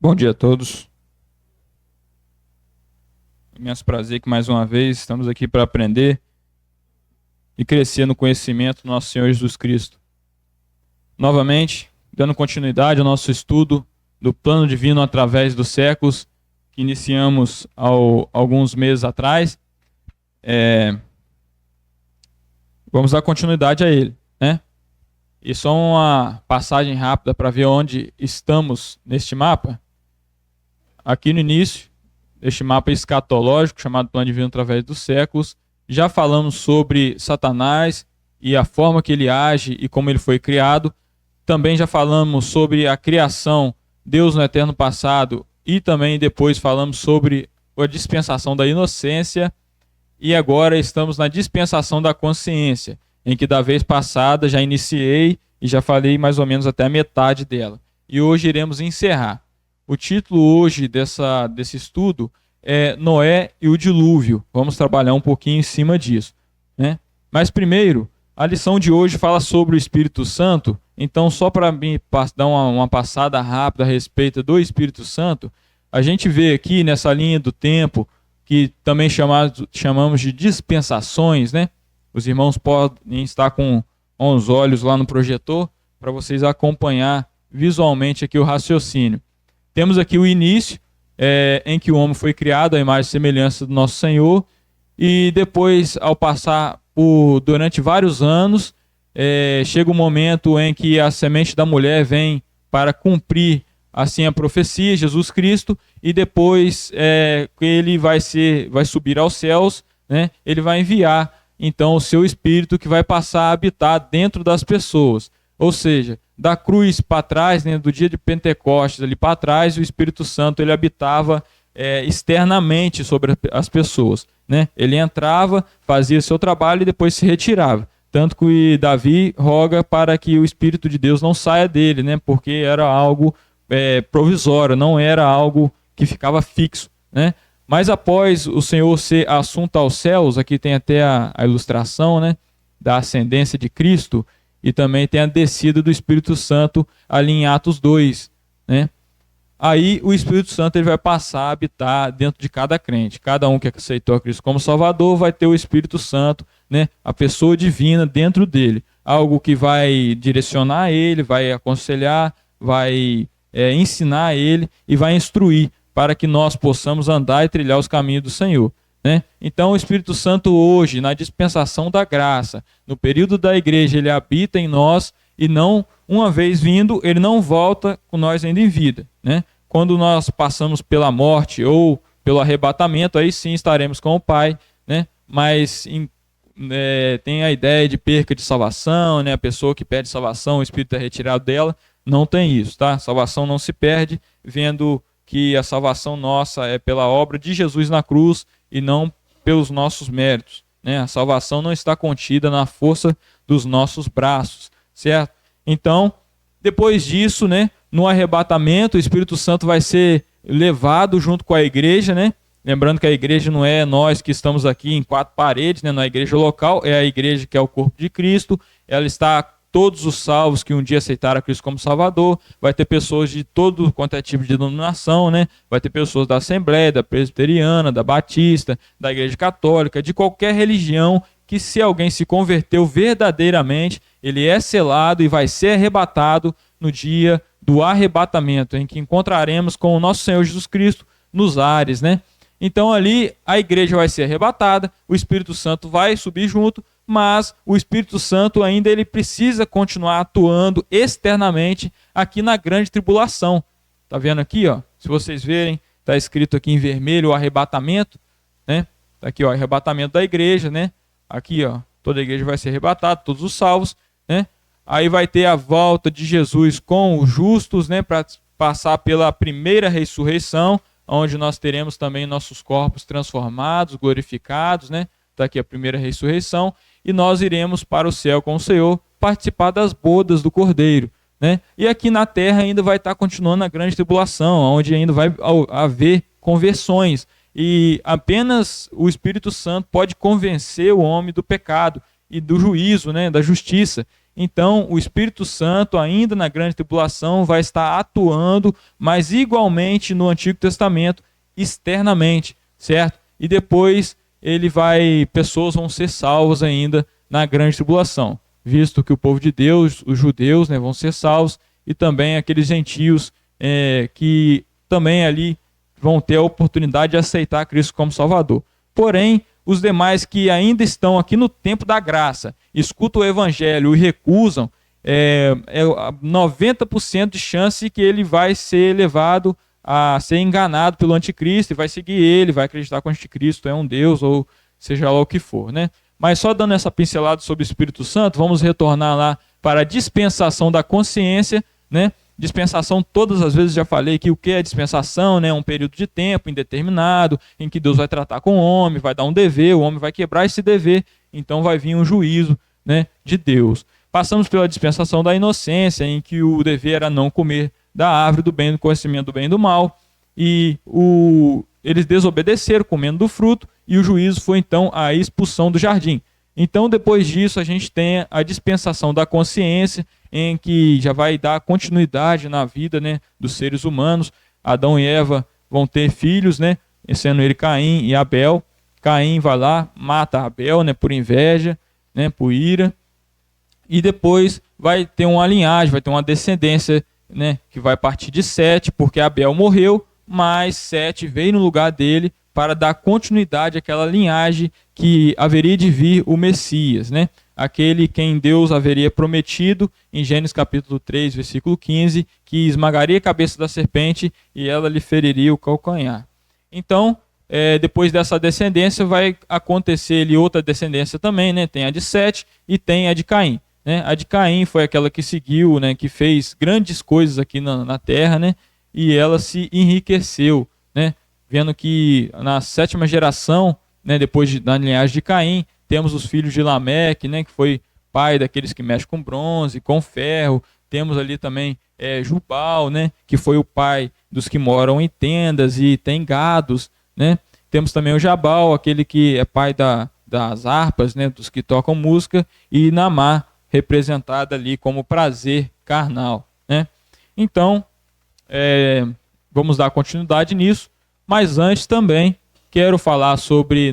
Bom dia a todos. Imenso prazer que mais uma vez estamos aqui para aprender e crescer no conhecimento do nosso Senhor Jesus Cristo. Novamente, dando continuidade ao nosso estudo do plano divino através dos séculos, que iniciamos alguns meses atrás. Vamos dar continuidade a ele, né? E só uma passagem rápida para ver onde estamos neste mapa. Aqui no início, este mapa escatológico, chamado Plano Divino através dos séculos, já falamos sobre Satanás e a forma que ele age e como ele foi criado. Também já falamos sobre a criação, Deus no eterno passado, e também depois falamos sobre a dispensação da inocência. E agora estamos na dispensação da consciência, em que da vez passada já iniciei e já falei mais ou menos até a metade dela. E hoje iremos encerrar. O título hoje desse estudo é Noé e o Dilúvio. Vamos trabalhar um pouquinho em cima disso, né? Mas primeiro, a lição de hoje fala sobre o Espírito Santo. Então, só para me dar uma passada rápida a respeito do Espírito Santo, a gente vê aqui nessa linha do tempo, que também chamamos de dispensações, né? Os irmãos podem estar com os olhos lá no projetor para vocês acompanhar visualmente aqui o raciocínio. Temos aqui o início, em que o homem foi criado à imagem e semelhança do nosso Senhor, e depois, ao passar durante vários anos, chega um momento em que a semente da mulher vem para cumprir assim a profecia, Jesus Cristo, e depois ele vai subir aos céus, né? Ele vai enviar então o seu Espírito, que vai passar a habitar dentro das pessoas. Ou seja, da cruz para trás, né, do dia de Pentecostes ali para trás, o Espírito Santo ele habitava externamente sobre as pessoas, né? Ele entrava, fazia seu trabalho e depois se retirava. Tanto que Davi roga para que o Espírito de Deus não saia dele, né? Porque era algo provisório, não era algo que ficava fixo, né? Mas após o Senhor ser assunto aos céus, aqui tem até a ilustração, né, da ascendência de Cristo, e também tem a descida do Espírito Santo ali em Atos 2, né? Aí o Espírito Santo ele vai passar a habitar dentro de cada crente. Cada um que aceitou a Cristo como Salvador vai ter o Espírito Santo, né, a pessoa divina dentro dele. Algo que vai direcionar ele, vai aconselhar, vai ensinar ele e vai instruir para que nós possamos andar e trilhar os caminhos do Senhor, né? Então o Espírito Santo hoje, na dispensação da graça, no período da igreja, ele habita em nós e não, uma vez vindo, ele não volta com nós ainda em vida, né? Quando nós passamos pela morte ou pelo arrebatamento, aí sim estaremos com o Pai, né? Mas tem a ideia de perca de salvação, né? A pessoa que perde salvação, o Espírito é retirado dela, não tem isso, tá? Salvação não se perde, vendo que a salvação nossa é pela obra de Jesus na cruz e não pelos nossos méritos, né? A salvação não está contida na força dos nossos braços, certo? Então, depois disso, né, no arrebatamento, o Espírito Santo vai ser levado junto com a igreja, né? Lembrando que a igreja não é nós que estamos aqui em quatro paredes, né? Não é a igreja local, é a igreja que é o corpo de Cristo. Ela está todos os salvos que um dia aceitaram a Cristo como Salvador, vai ter pessoas de todo quanto é tipo de denominação, né? Vai ter pessoas da Assembleia, da Presbiteriana, da Batista, da Igreja Católica, de qualquer religião, que se alguém se converteu verdadeiramente, ele é selado e vai ser arrebatado no dia do arrebatamento, em que encontraremos com o nosso Senhor Jesus Cristo nos ares, né? Então ali a igreja vai ser arrebatada, o Espírito Santo vai subir junto, mas o Espírito Santo ainda ele precisa continuar atuando externamente aqui na grande tribulação. Tá vendo aqui, ó? Se vocês verem, tá escrito aqui em vermelho o arrebatamento, né? Tá aqui, ó, arrebatamento da igreja, né? Aqui, ó, toda a igreja vai ser arrebatada, todos os salvos, né? Aí vai ter a volta de Jesus com os justos, né, para passar pela primeira ressurreição, onde nós teremos também nossos corpos transformados, glorificados, né? Tá aqui a primeira ressurreição. E nós iremos para o céu com o Senhor participar das bodas do Cordeiro, né? E aqui na terra ainda vai estar continuando a grande tribulação, onde ainda vai haver conversões. E apenas o Espírito Santo pode convencer o homem do pecado e do juízo, né? Da justiça. Então, o Espírito Santo, ainda na grande tribulação, vai estar atuando, mas igualmente no Antigo Testamento, externamente, certo? E depois pessoas vão ser salvas ainda na grande tribulação, visto que o povo de Deus, os judeus, né, vão ser salvos, e também aqueles gentios que também ali vão ter a oportunidade de aceitar Cristo como Salvador. Porém, os demais que ainda estão aqui no tempo da graça, escutam o evangelho e recusam, 90% de chance que ele vai ser levado a ser enganado pelo anticristo e vai seguir ele, vai acreditar que o anticristo é um Deus ou seja lá o que for, né? Mas só dando essa pincelada sobre o Espírito Santo, vamos retornar lá para a dispensação da consciência, né? Dispensação, todas as vezes já falei que o que é dispensação, né? Um período de tempo indeterminado, em que Deus vai tratar com o homem, vai dar um dever, o homem vai quebrar esse dever, então vai vir um juízo, né, de Deus. Passamos pela dispensação da inocência, em que o dever era não comer da árvore do bem, do conhecimento do bem e do mal, e eles desobedeceram comendo do fruto, e o juízo foi então a expulsão do jardim. Então, depois disso, a gente tem a dispensação da consciência, em que já vai dar continuidade na vida, né, dos seres humanos. Adão e Eva vão ter filhos, né, sendo ele Caim e Abel. Caim vai lá, mata Abel, né, por inveja, né, por ira. E depois vai ter uma linhagem, vai ter uma descendência, né, que vai partir de Sete, porque Abel morreu, mas Sete veio no lugar dele para dar continuidade àquela linhagem que haveria de vir o Messias, né? Aquele quem Deus haveria prometido em Gênesis capítulo 3, versículo 15, que esmagaria a cabeça da serpente e ela lhe feriria o calcanhar. Então, depois dessa descendência vai acontecer ali outra descendência também, né? Tem a de Sete e tem a de Caim, né? A de Caim foi aquela que seguiu, né? Que fez grandes coisas aqui na terra, né? E ela se enriqueceu, né? Vendo que na sétima geração, né, depois da linhagem de Caim, temos os filhos de Lameque, né, que foi pai daqueles que mexem com bronze, com ferro. Temos ali também Jubal, né, que foi o pai dos que moram em tendas e tem gados, né. Temos também o Jabal, aquele que é pai das harpas, né, dos que tocam música, e Naamá, representada ali como prazer carnal, né. Então, vamos dar continuidade nisso. Mas antes também quero falar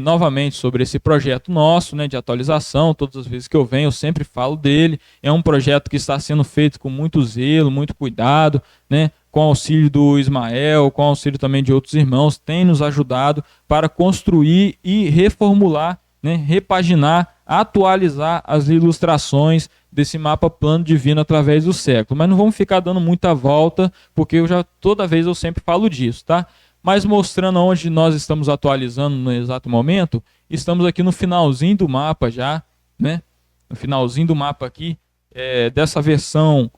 novamente sobre esse projeto nosso, né, de atualização. Todas as vezes que eu venho eu sempre falo dele. É um projeto que está sendo feito com muito zelo, muito cuidado, né, com auxílio do Ismael, com auxílio também de outros irmãos, tem nos ajudado para construir e reformular, né, repaginar, atualizar as ilustrações desse mapa plano divino através do século. Mas não vamos ficar dando muita volta, porque toda vez eu sempre falo disso, tá? Mas mostrando onde nós estamos atualizando no exato momento, estamos aqui no finalzinho do mapa já, né? No finalzinho do mapa aqui, dessa versão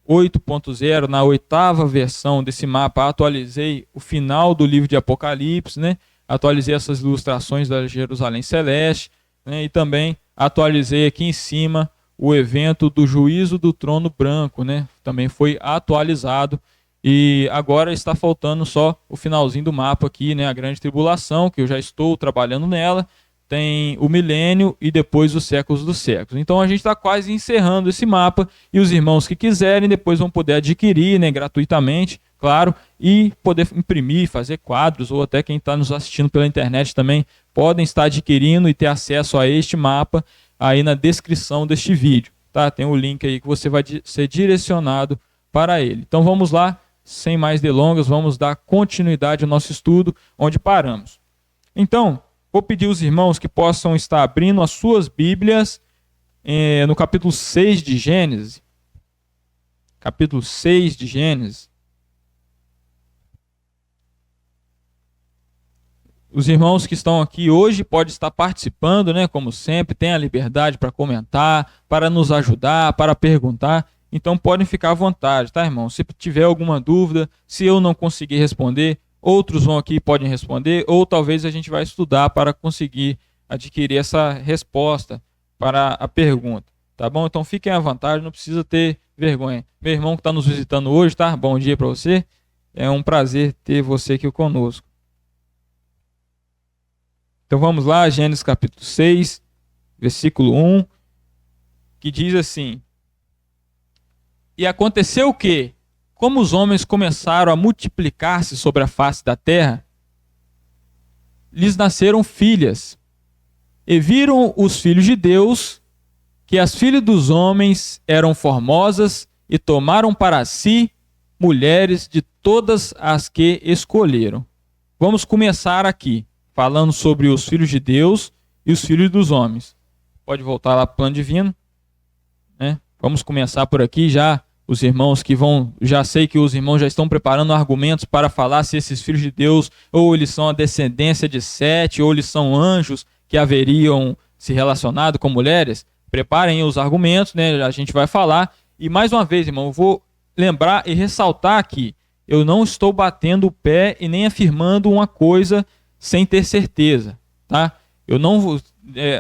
8.0, na 8ª versão desse mapa, atualizei o final do livro de Apocalipse, né? Atualizei essas ilustrações da Jerusalém Celeste, né? E também atualizei aqui em cima o evento do juízo do trono branco, né? Também foi atualizado. E agora está faltando só o finalzinho do mapa aqui, né? A grande tribulação, que eu já estou trabalhando nela. Tem o milênio e depois os séculos dos séculos. Então a gente está quase encerrando esse mapa e os irmãos que quiserem depois vão poder adquirir, né, gratuitamente, claro, e poder imprimir, fazer quadros, ou até quem está nos assistindo pela internet também podem estar adquirindo e ter acesso a este mapa aí na descrição deste vídeo, tá? Tem o link aí que você vai ser direcionado para ele. Então vamos lá. Sem mais delongas, vamos dar continuidade ao nosso estudo, onde paramos. Então, vou pedir aos irmãos que possam estar abrindo as suas Bíblias no capítulo 6 de Gênesis. Capítulo 6 de Gênesis. Os irmãos que estão aqui hoje podem estar participando, né, como sempre, tem a liberdade para comentar, para nos ajudar, para perguntar. Então podem ficar à vontade, tá, irmão? Se tiver alguma dúvida, se eu não conseguir responder, outros vão aqui e podem responder, ou talvez a gente vai estudar para conseguir adquirir essa resposta para a pergunta, tá bom? Então fiquem à vontade, não precisa ter vergonha. Meu irmão que está nos visitando hoje, tá? Bom dia para você. É um prazer ter você aqui conosco. Então vamos lá, Gênesis capítulo 6, versículo 1, que diz assim: E aconteceu o quê? Como os homens começaram a multiplicar-se sobre a face da terra, lhes nasceram filhas. E viram os filhos de Deus que as filhas dos homens eram formosas e tomaram para si mulheres de todas as que escolheram. Vamos começar aqui, falando sobre os filhos de Deus e os filhos dos homens. Pode voltar lá para o plano divino, né? Vamos começar por aqui já. Os irmãos que vão, já sei que os irmãos já estão preparando argumentos para falar se esses filhos de Deus, ou eles são a descendência de Sete, ou eles são anjos que haveriam se relacionado com mulheres. Preparem os argumentos, né? A gente vai falar. E mais uma vez, irmão, eu vou lembrar e ressaltar aqui, eu não estou batendo o pé e nem afirmando uma coisa sem ter certeza, tá? Eu não,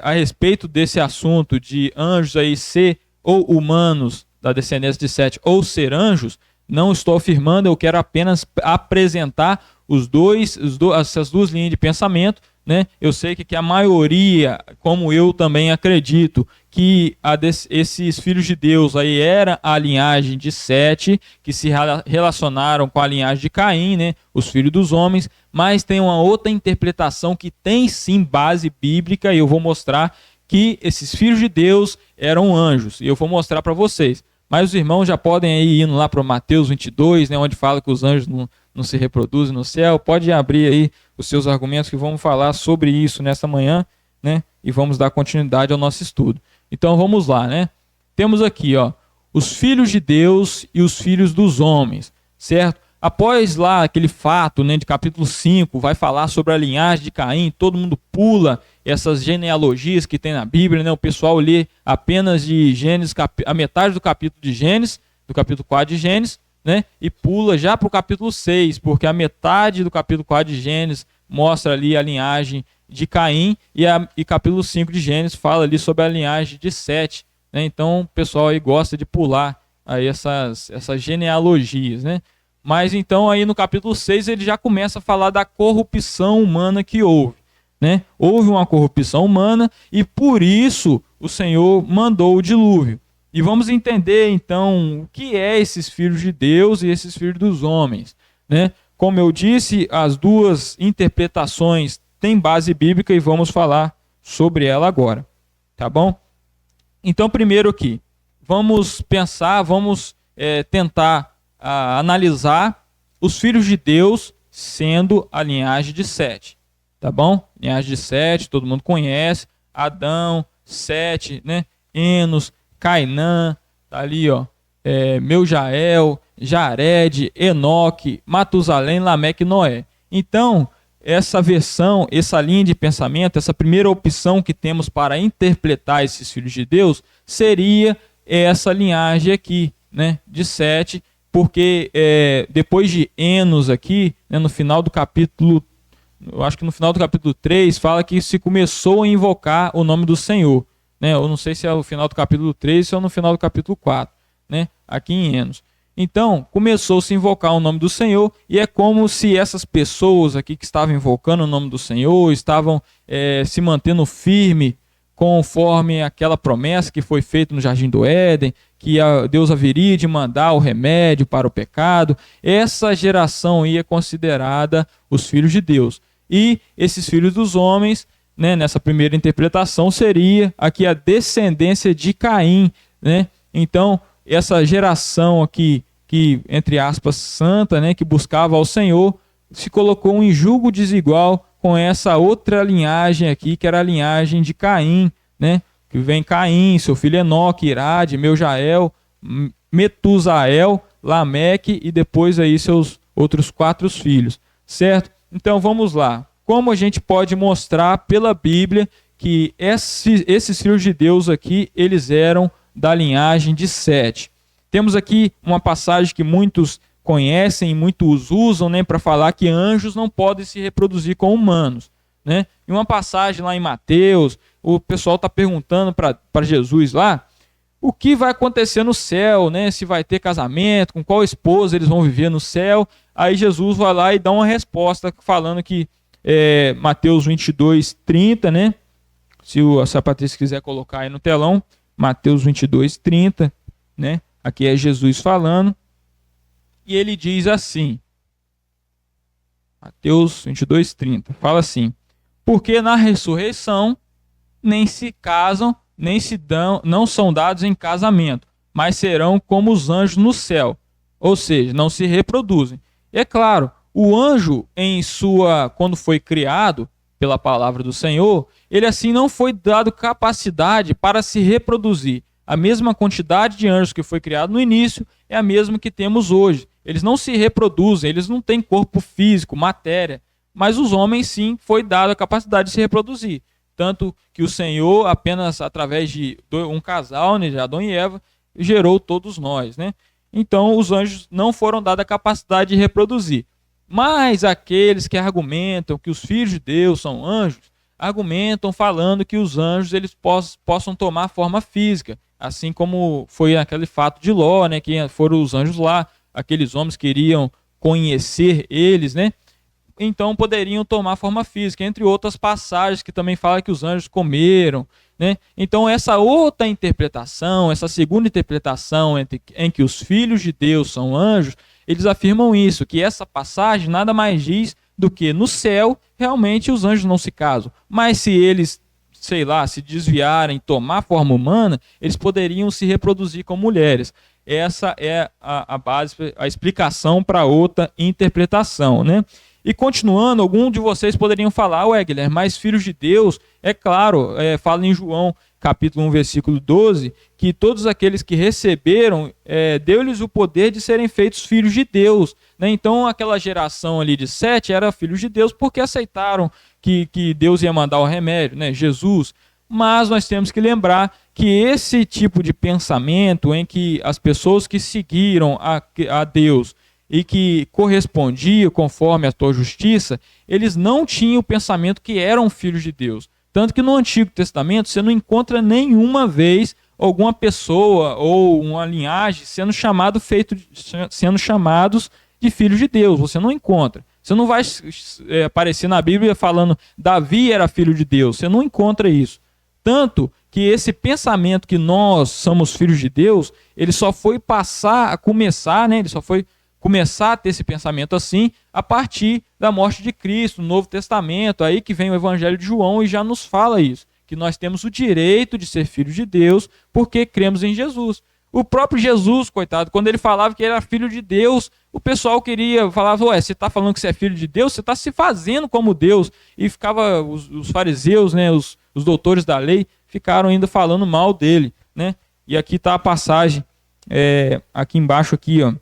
a respeito desse assunto de anjos aí ser ou humanos da descendência de Sete ou ser anjos, não estou afirmando, eu quero apenas apresentar essas duas linhas de pensamento, né? Eu sei que a maioria, como eu também acredito, que esses filhos de Deus aí era a linhagem de Sete, que se relacionaram com a linhagem de Caim, né? Os filhos dos homens, mas tem uma outra interpretação que tem sim base bíblica, e eu vou mostrar que esses filhos de Deus eram anjos, e eu vou mostrar para vocês. Mas os irmãos já podem ir indo lá para Mateus 22, né, onde fala que os anjos não se reproduzem no céu. Pode abrir aí os seus argumentos que vamos falar sobre isso nessa manhã, né, e vamos dar continuidade ao nosso estudo. Então vamos lá, né? Temos aqui, ó, os filhos de Deus e os filhos dos homens, certo? Após lá aquele fato, né, de capítulo 5, vai falar sobre a linhagem de Caim, todo mundo pula essas genealogias que tem na Bíblia, né? O pessoal lê apenas de Gênesis, a metade do capítulo de Gênesis, do capítulo 4 de Gênesis, né? E pula já para o capítulo 6, porque a metade do capítulo 4 de Gênesis mostra ali a linhagem de Caim, e capítulo 5 de Gênesis fala ali sobre a linhagem de Sete, né? Então o pessoal aí gosta de pular aí essas genealogias, né? Mas então aí no capítulo 6 ele já começa a falar da corrupção humana que houve, né? Houve uma corrupção humana e por isso o Senhor mandou o dilúvio. E vamos entender então o que é esses filhos de Deus e esses filhos dos homens, né? Como eu disse, as duas interpretações têm base bíblica e vamos falar sobre ela agora, tá bom? Então primeiro aqui, vamos pensar, vamos tentar analisar os filhos de Deus sendo a linhagem de Sete, tá bom? Linhagem de Sete, todo mundo conhece, Adão, Sete, né? Enos, Cainã, tá ali, ó, Meujael, Jared, Enoque, Matusalém, Lameque e Noé. Então, essa versão, essa linha de pensamento, essa primeira opção que temos para interpretar esses filhos de Deus seria essa linhagem aqui, né, de Sete, porque depois de Enos aqui, né, no final do capítulo, eu acho que no final do capítulo 3, fala que se começou a invocar o nome do Senhor, né? Eu não sei se é no final do capítulo 3 ou no final do capítulo 4, né? Aqui em Enos. Então, começou a se invocar o nome do Senhor, e é como se essas pessoas aqui que estavam invocando o nome do Senhor, estavam se mantendo firme conforme aquela promessa que foi feita no Jardim do Éden, que Deus haveria de mandar o remédio para o pecado. Essa geração aí é considerada os filhos de Deus. E esses filhos dos homens, né, nessa primeira interpretação, seria aqui a descendência de Caim, né? Então, essa geração aqui, que, entre aspas, santa, né, que buscava ao Senhor, se colocou em julgo desigual com essa outra linhagem aqui, que era a linhagem de Caim, né? Que vem Caim, seu filho Enoque, Irade, Meujael, Metusael, Lameque e depois aí seus outros 4 filhos, certo? Então vamos lá. Como a gente pode mostrar pela Bíblia que esses filhos de Deus aqui, eles eram da linhagem de Sete? Temos aqui uma passagem que muitos conhecem, muitos usam, né, para falar que anjos não podem se reproduzir com humanos, né? E uma passagem lá em Mateus, o pessoal está perguntando para Jesus lá o que vai acontecer no céu, né? Se vai ter casamento, com qual esposa eles vão viver no céu. Aí Jesus vai lá e dá uma resposta falando que Mateus 22, 30, né? Se a Patrícia quiser colocar aí no telão, Mateus 22, 30, né? Aqui é Jesus falando. E ele diz assim, Mateus 22:30, fala assim: porque na ressurreição nem se casam, nem se dão, não são dados em casamento, mas serão como os anjos no céu, ou seja, não se reproduzem. E é claro, o anjo quando foi criado pela palavra do Senhor, ele assim não foi dado capacidade para se reproduzir. A mesma quantidade de anjos que foi criado no início é a mesma que temos hoje. Eles não se reproduzem, eles não têm corpo físico, matéria, mas os homens sim foi dado a capacidade de se reproduzir. Tanto que o Senhor, apenas através de um casal, né, de Adão e Eva, gerou todos nós, né? Então os anjos não foram dados a capacidade de reproduzir. Mas aqueles que argumentam que os filhos de Deus são anjos, argumentam falando que os anjos eles possam tomar forma física, assim como foi aquele fato de Ló, né, que foram os anjos lá, aqueles homens queriam conhecer eles, né? Então poderiam tomar forma física, entre outras passagens que também falam que os anjos comeram, né? Então essa outra interpretação, essa segunda interpretação em que os filhos de Deus são anjos, eles afirmam isso, que essa passagem nada mais diz do que no céu realmente os anjos não se casam, mas se eles, sei lá, se desviarem, tomar forma humana, eles poderiam se reproduzir como mulheres. Essa é a base, a explicação para outra interpretação, né? E continuando, algum de vocês poderiam falar, Guilherme, mas filhos de Deus, é claro, fala em João capítulo 1, versículo 12, que todos aqueles que receberam, deu-lhes o poder de serem feitos filhos de Deus, né? Então aquela geração ali de Sete era filhos de Deus porque aceitaram que Deus ia mandar o remédio, né? Jesus. Mas nós temos que lembrar que esse tipo de pensamento em que as pessoas que seguiram a Deus e que correspondiam conforme a tua justiça, eles não tinham o pensamento que eram filhos de Deus. Tanto que no Antigo Testamento você não encontra nenhuma vez alguma pessoa ou uma linhagem sendo chamados de filhos de Deus. Você não encontra. Você não vai aparecer na Bíblia falando Davi era filho de Deus. Você não encontra isso. Tanto que esse pensamento que nós somos filhos de Deus, ele só foi passar a começar, né? Ele só foi começar a ter esse pensamento assim a partir da morte de Cristo, no Novo Testamento, aí que vem o Evangelho de João e já nos fala isso, que nós temos o direito de ser filhos de Deus porque cremos em Jesus. O próprio Jesus, coitado, quando ele falava que ele era filho de Deus, o pessoal falava, você está falando que você é filho de Deus? Você está se fazendo como Deus. E ficava os fariseus, né, os doutores da lei, ficaram ainda falando mal dele, né? E aqui está a passagem, aqui embaixo, aqui, ó.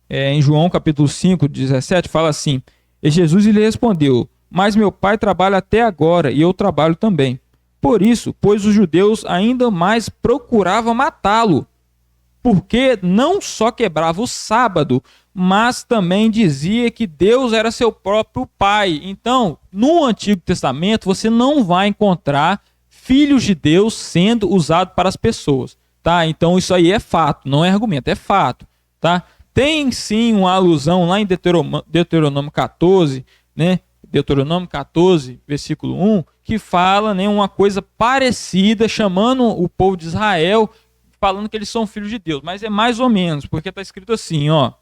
Em João capítulo 5, 17, fala assim: e Jesus lhe respondeu, mas meu pai trabalha até agora e eu trabalho também. Por isso, pois os judeus ainda mais procuravam matá-lo, porque não só quebrava o sábado, mas também dizia que Deus era seu próprio pai. Então, no Antigo Testamento, você não vai encontrar filhos de Deus sendo usados para as pessoas, tá? Então, isso aí é fato, não é argumento, é fato, tá? Tem sim uma alusão lá em Deuteronômio 14, né? Deuteronômio 14, versículo 1, que fala, né, uma coisa parecida, chamando o povo de Israel, falando que eles são filhos de Deus. Mas é mais ou menos, porque está escrito assim, ó: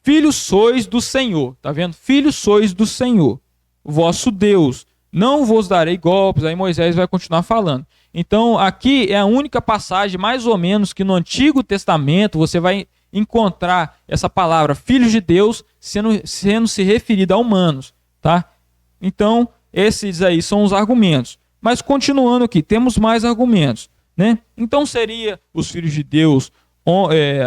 filhos sois do Senhor, tá vendo? Filhos sois do Senhor, vosso Deus, não vos darei golpes. Aí Moisés vai continuar falando. Então, aqui é a única passagem, mais ou menos, que no Antigo Testamento você vai encontrar essa palavra filhos de Deus sendo se referida a humanos, tá? Então, esses aí são os argumentos. Mas continuando aqui, temos mais argumentos, né? Então, seria os filhos de Deus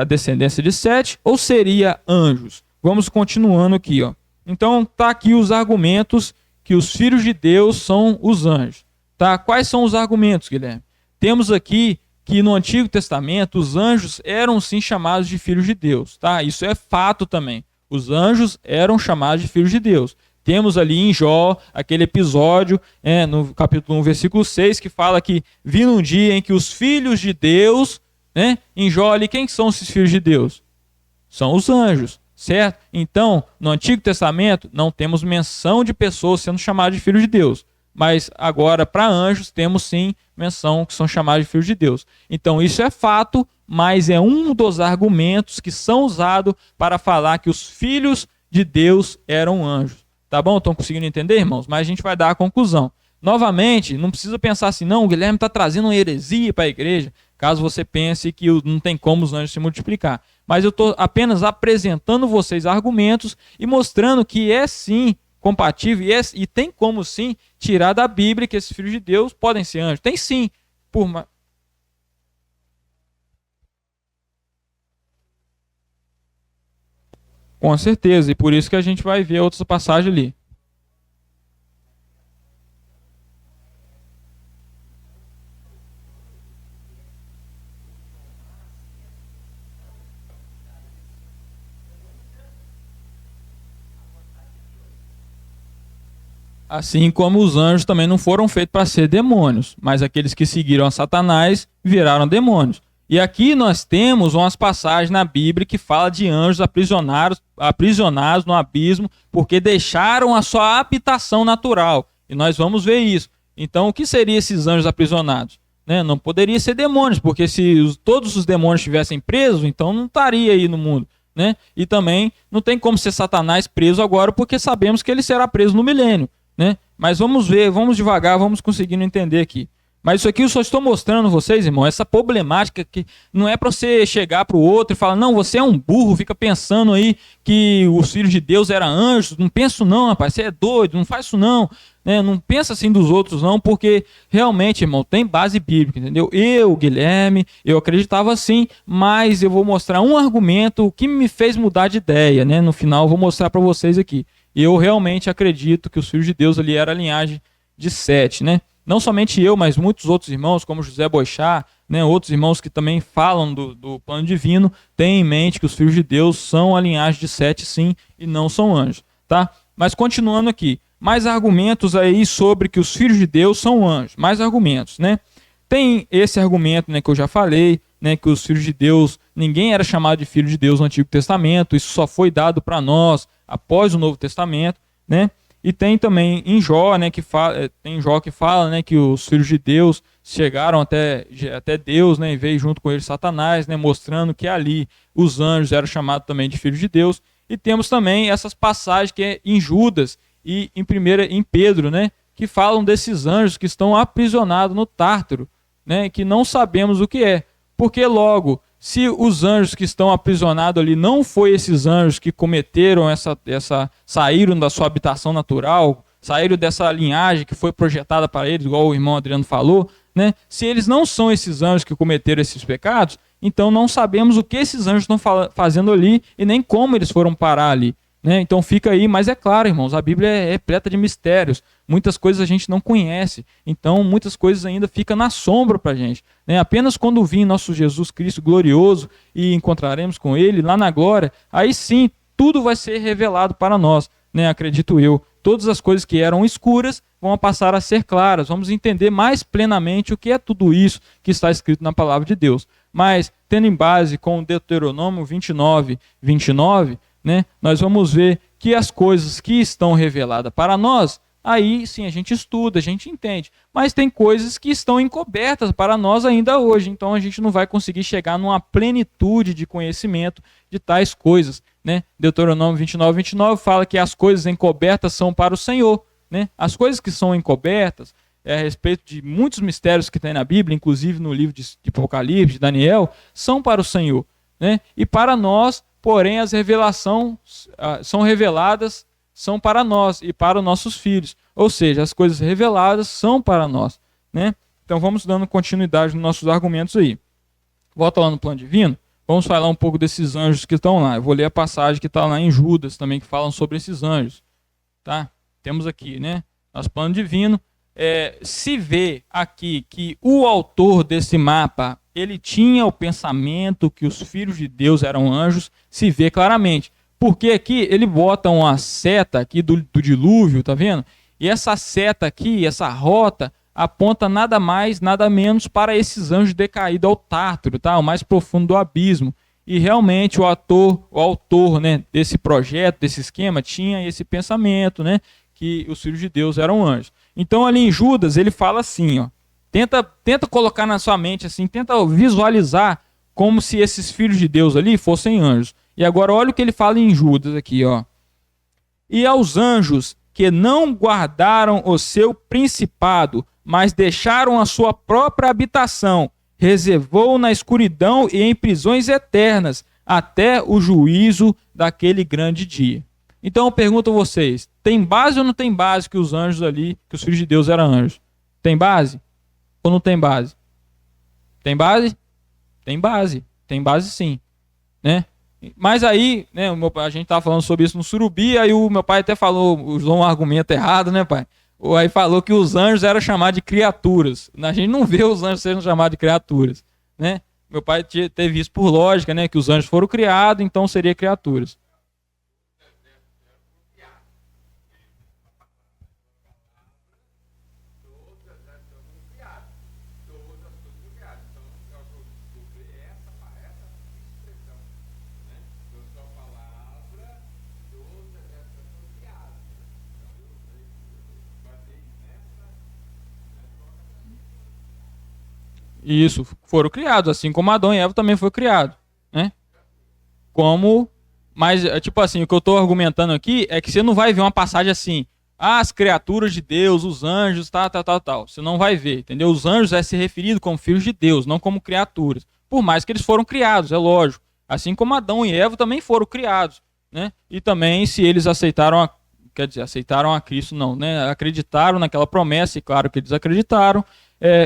a descendência de Sete ou seria anjos? Vamos continuando aqui, ó. Então, tá aqui os argumentos que os filhos de Deus são os anjos, tá? Quais são os argumentos, Guilherme? Temos aqui que no Antigo Testamento os anjos eram sim chamados de filhos de Deus, tá? Isso é fato também. Os anjos eram chamados de filhos de Deus. Temos ali em Jó aquele episódio, no capítulo 1, versículo 6, que fala que vindo um dia em que os filhos de Deus, né? Em Jó ali, quem são esses filhos de Deus? São os anjos, certo? Então, no Antigo Testamento não temos menção de pessoas sendo chamadas de filhos de Deus. Mas agora, para anjos, temos sim menção que são chamados de filhos de Deus. Então, isso é fato, mas é um dos argumentos que são usados para falar que os filhos de Deus eram anjos. Tá bom? Estão conseguindo entender, irmãos? Mas a gente vai dar a conclusão. Novamente, não precisa pensar assim, não, o Guilherme está trazendo uma heresia para a igreja, caso você pense que não tem como os anjos se multiplicar. Mas eu estou apenas apresentando vocês argumentos e mostrando que é sim compatível e tem como sim tirar da Bíblia que esses filhos de Deus podem ser anjos. Tem sim. Com certeza, e por isso que a gente vai ver outras passagens ali. Assim como os anjos também não foram feitos para ser demônios, mas aqueles que seguiram a Satanás viraram demônios. E aqui nós temos umas passagens na Bíblia que fala de anjos aprisionados no abismo porque deixaram a sua habitação natural. E nós vamos ver isso. Então, o que seriam esses anjos aprisionados? Né? Não poderia ser demônios, porque se todos os demônios estivessem presos, então não estaria aí no mundo. Né? E também não tem como ser Satanás preso agora, porque sabemos que ele será preso no milênio. Né? Mas vamos ver, vamos devagar, vamos conseguindo entender aqui. Mas isso aqui eu só estou mostrando a vocês, irmão, essa problemática que não é para você chegar para o outro e falar, não, você é um burro, fica pensando aí que os filhos de Deus eram anjos, não pensa isso não, rapaz, você é doido, não faz isso não, né? Não pensa assim dos outros não, porque realmente, irmão, tem base bíblica, entendeu? Eu, Guilherme, eu acreditava assim, mas eu vou mostrar um argumento que me fez mudar de ideia, né? No final eu vou mostrar para vocês aqui. Eu realmente acredito que os filhos de Deus ali eram a linhagem de Sete, né? Não somente eu, mas muitos outros irmãos, como José Boixá, né, outros irmãos que também falam do plano divino, têm em mente que os filhos de Deus são a linhagem de Sete, sim, e não são anjos, tá? Mas continuando aqui, mais argumentos aí sobre que os filhos de Deus são anjos, mais argumentos, né? Tem esse argumento, né, que eu já falei, né, que os filhos de Deus, ninguém era chamado de filho de Deus no Antigo Testamento, isso só foi dado para nós após o Novo Testamento, né? E tem também em Jó, né, tem Jó que fala, né, que os filhos de Deus chegaram até Deus, né, e veio junto com eles Satanás, né, mostrando que ali os anjos eram chamados também de filhos de Deus. E temos também essas passagens que é em Judas e em Pedro, né, que falam desses anjos que estão aprisionados no Tártaro, né, que não sabemos o que é. Porque logo, se os anjos que estão aprisionados ali não foi esses anjos que cometeram saíram da sua habitação natural, saíram dessa linhagem que foi projetada para eles, igual o irmão Adriano falou, né? Se eles não são esses anjos que cometeram esses pecados, então não sabemos o que esses anjos estão fazendo ali e nem como eles foram parar ali. Né? Então fica aí, mas é claro, irmãos, a Bíblia é repleta de mistérios, muitas coisas a gente não conhece, então muitas coisas ainda ficam na sombra para a gente. Né? Apenas quando vir nosso Jesus Cristo glorioso e encontraremos com Ele lá na glória, aí sim tudo vai ser revelado para nós, né? Acredito eu. Todas as coisas que eram escuras vão passar a ser claras, vamos entender mais plenamente o que é tudo isso que está escrito na palavra de Deus. Mas, tendo em base com Deuteronômio 29, né, nós vamos ver que as coisas que estão reveladas para nós, aí sim a gente estuda, a gente entende. Mas tem coisas que estão encobertas para nós ainda hoje, então a gente não vai conseguir chegar numa plenitude de conhecimento de tais coisas. Né? Deuteronômio 29 fala que as coisas encobertas são para o Senhor. Né? As coisas que são encobertas, a respeito de muitos mistérios que tem na Bíblia, inclusive no livro de Apocalipse, de Daniel, são para o Senhor. Né? E para nós, porém, as revelações são reveladas, são para nós e para os nossos filhos. Ou seja, as coisas reveladas são para nós. Né? Então vamos dando continuidade nos nossos argumentos aí. Volta lá no plano divino, vamos falar um pouco desses anjos que estão lá. Eu vou ler a passagem que está lá em Judas também, que falam sobre esses anjos. Tá? Temos aqui, né? Nosso plano divino. Se vê aqui que o autor desse mapa, ele tinha o pensamento que os filhos de Deus eram anjos, se vê claramente. Porque aqui ele bota uma seta aqui do dilúvio, tá vendo? E essa seta aqui, essa rota, aponta nada mais, nada menos para esses anjos decaídos ao Tártaro, tá? O mais profundo do abismo. E realmente o autor, né, desse projeto, desse esquema, tinha esse pensamento, né, que os filhos de Deus eram anjos. Então ali em Judas ele fala assim, ó, tenta colocar na sua mente assim, tenta visualizar como se esses filhos de Deus ali fossem anjos. E agora olha o que ele fala em Judas aqui, ó. E aos anjos que não guardaram o seu principado, mas deixaram a sua própria habitação, reservou na escuridão e em prisões eternas, até o juízo daquele grande dia. Então eu pergunto a vocês, tem base ou não tem base que os anjos ali, que os filhos de Deus eram anjos? Tem base ou não tem base? Tem base? Tem base sim, né? Mas aí, né, a gente tava falando sobre isso no Surubi, aí o meu pai até falou, usou um argumento errado, né, pai? Aí falou que os anjos eram chamados de criaturas. A gente não vê os anjos sendo chamados de criaturas, né? Meu pai teve isso por lógica, né, que os anjos foram criados, então seria criaturas. Isso, foram criados, assim como Adão e Eva também foi criado, né? Como, mas tipo assim, o que eu estou argumentando aqui é que você não vai ver uma passagem assim, as criaturas de Deus, os anjos, tal. Você não vai ver, entendeu? Os anjos é se referido como filhos de Deus, não como criaturas. Por mais que eles foram criados, é lógico. Assim como Adão e Eva também foram criados, né? E também se eles aceitaram quer dizer, aceitaram a Cristo não, né? Acreditaram naquela promessa, e claro que eles acreditaram,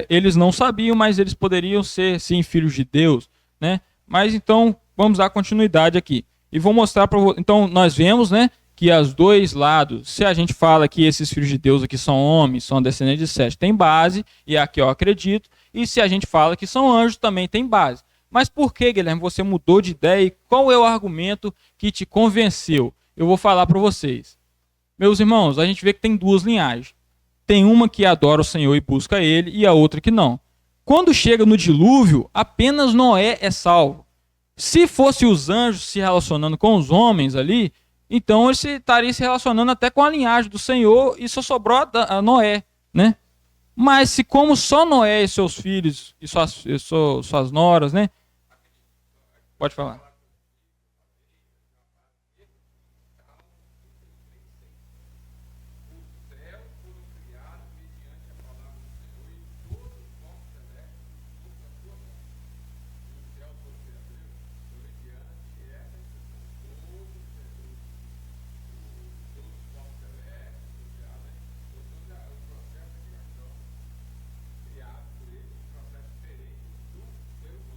eles não sabiam, mas eles poderiam ser, sim, filhos de Deus, né? Mas então, vamos dar continuidade aqui. E vou mostrar para vocês. Então, nós vemos, né, que os dois lados, se a gente fala que esses filhos de Deus aqui são homens, são descendentes de Sete, tem base, e aqui eu acredito. E se a gente fala que são anjos, também tem base. Mas por que, Guilherme, você mudou de ideia e qual é o argumento que te convenceu? Eu vou falar para vocês. Meus irmãos, a gente vê que tem duas linhagens. Tem uma que adora o Senhor e busca ele, e a outra que não. Quando chega no dilúvio, apenas Noé é salvo. Se fosse os anjos se relacionando com os homens ali, então eles estariam se relacionando até com a linhagem do Senhor e só sobrou a Noé, né? Mas se como só Noé e seus filhos e suas noras, né? Pode falar.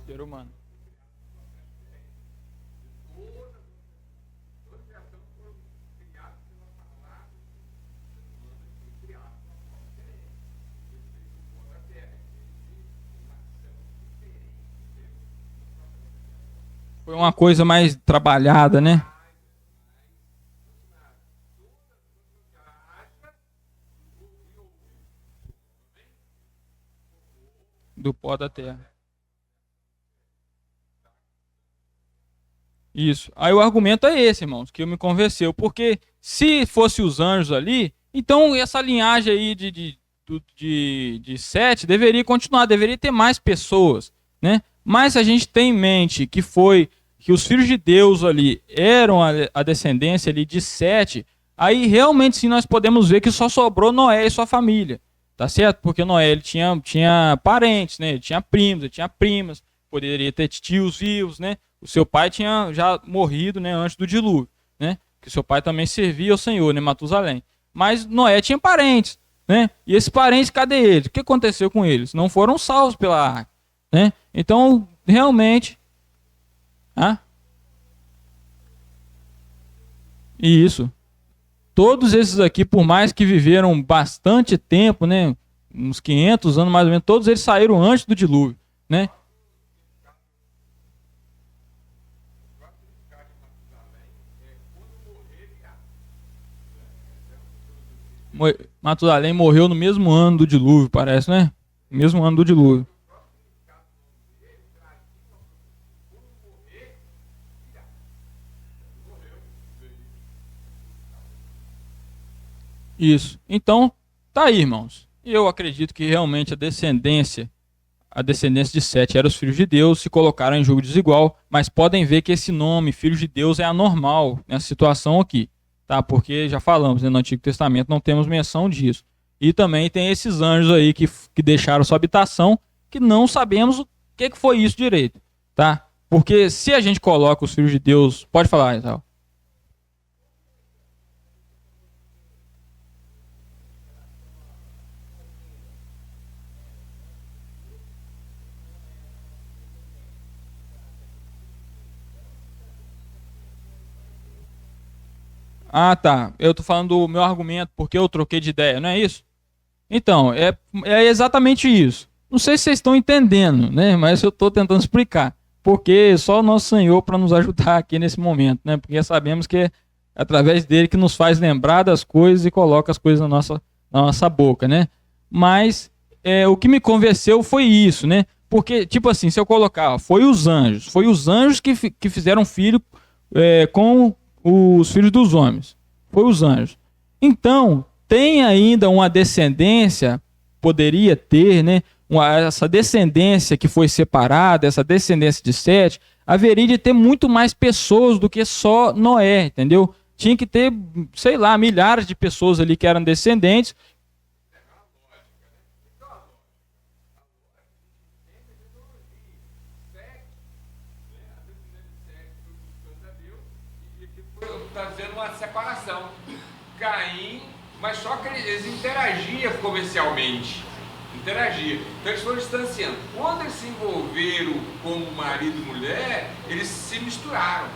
Ser humano. Foi uma coisa mais trabalhada, né? Do pó da terra. Isso. Aí o argumento é esse, irmãos, que me convenceu. Porque se fosse os anjos ali, então essa linhagem aí de Sete deveria continuar, deveria ter mais pessoas, né? Mas se a gente tem em mente que os filhos de Deus ali eram a descendência ali de Sete, aí realmente sim nós podemos ver que só sobrou Noé e sua família, tá certo? Porque Noé ele tinha parentes, né? Ele tinha primos, ele tinha primas, poderia ter tios vivos, né? O seu pai tinha já morrido, né, antes do dilúvio, né? Que seu pai também servia ao Senhor, né, Matusalém. Mas Noé tinha parentes, né? E esses parentes, cadê eles? O que aconteceu com eles? Não foram salvos pela arca, né? Então, realmente, ah, isso. Todos esses aqui, por mais que viveram bastante tempo, né, uns 500 anos mais ou menos, todos eles saíram antes do dilúvio, né? Matusalém morreu no mesmo ano do dilúvio, parece, né? No mesmo ano do dilúvio. Isso. Então, Tá aí, irmãos. Eu acredito que realmente a descendência de Sete era os filhos de Deus, se colocaram em julgo desigual, mas podem ver que esse nome, filhos de Deus, é anormal nessa situação aqui, tá? Porque já falamos, né, no Antigo Testamento não temos menção disso. E também tem esses anjos aí que deixaram sua habitação, que não sabemos o que foi isso direito, tá? Porque se a gente coloca os filhos de Deus, pode falar, então. Ah, tá. Eu tô falando do meu argumento porque eu troquei de ideia, não é isso? Então, é exatamente isso. Não sei se vocês estão entendendo, né? Mas eu estou tentando explicar. Porque só o nosso Senhor para nos ajudar aqui nesse momento, né? Porque sabemos que é através dele que nos faz lembrar das coisas e coloca as coisas na nossa boca, né? Mas o que me convenceu foi isso, né? Porque, tipo assim, se eu colocar, ó, foi os anjos que fizeram filho com os filhos dos homens. Foi os anjos. Então, tem ainda uma descendência, poderia ter, né? Essa descendência que foi separada, essa descendência de Sete, haveria de ter muito mais pessoas do que só Noé, entendeu? Tinha que ter, sei lá, milhares de pessoas ali que eram descendentes. Está dizendo uma separação. Caim, mas só que eles interagiam comercialmente. Interagia. Então eles foram distanciando. Quando eles se envolveram como marido e mulher, eles se misturaram.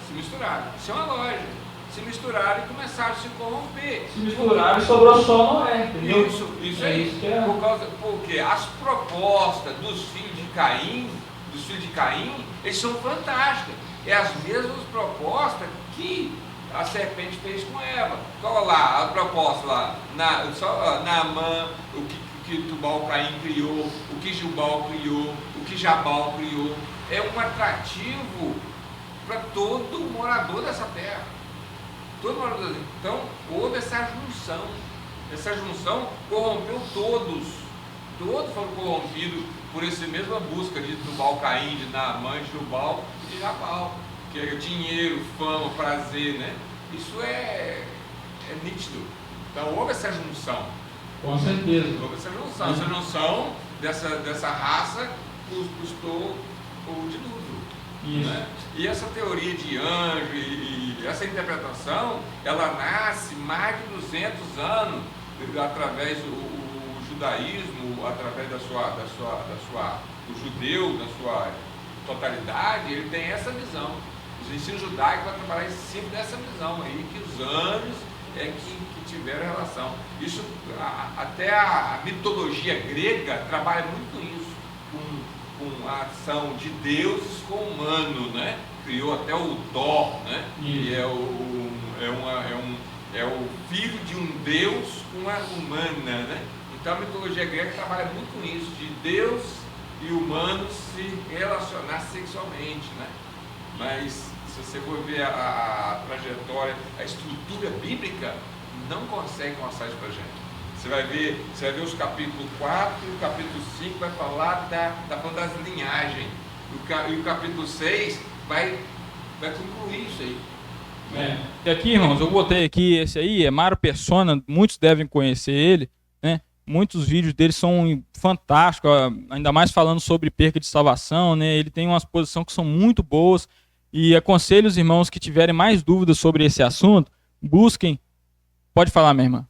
Se misturaram. Isso é uma lógica. Se misturaram e começaram a se corromper. Se misturaram e sobrou só Noé, entendeu? Isso É aí. isso que é. Porque as propostas dos filhos de Caim, eles são fantásticas. É as mesmas propostas que a serpente fez com Eva. Qual lá a proposta lá? Naamã, o que Tubal-Caim criou, o que Jubal criou, o que Jabal criou. É um atrativo para todo morador dessa terra. Todo morador dessa terra. Então, houve essa junção. Essa junção corrompeu todos. Todos foram corrompidos por essa mesma busca de Tubal-Caim, de Naamã, de Jubal e de Jabal. Que é dinheiro, fama, prazer, né? Isso é nítido. Então houve essa junção. Com certeza. Houve essa junção. Essa junção dessa raça custou o dilúvio. Isso. Né? E essa teoria de anjo e essa interpretação, ela nasce mais de 200 anos através do judaísmo, através o judeu, da sua totalidade, ele tem essa visão. Os ensinos judaicos vão trabalhar em cima dessa visão aí, que os anjos que tiveram relação. Isso, até a mitologia grega trabalha muito isso, com a ação de deuses com o humano, né? Criou até o Thor, né? Que é o filho de um deus com uma humana, né? Então a mitologia grega trabalha muito com isso, de Deus e humanos se relacionar sexualmente, né? Mas se você for ver a trajetória, a estrutura bíblica, não consegue mostrar isso pra gente. Você vai ver os capítulos 4 e o capítulo 5 vai falar falando das linhagens. E o capítulo 6 vai concluir isso aí. E aqui, irmãos, eu botei aqui esse aí, é Mário Persona, muitos devem conhecer ele, né? Muitos vídeos dele são fantásticos, ainda mais falando sobre perca de salvação, né? Ele tem umas posições que são muito boas e aconselho os irmãos que tiverem mais dúvidas sobre esse assunto, busquem. Pode falar, minha irmã.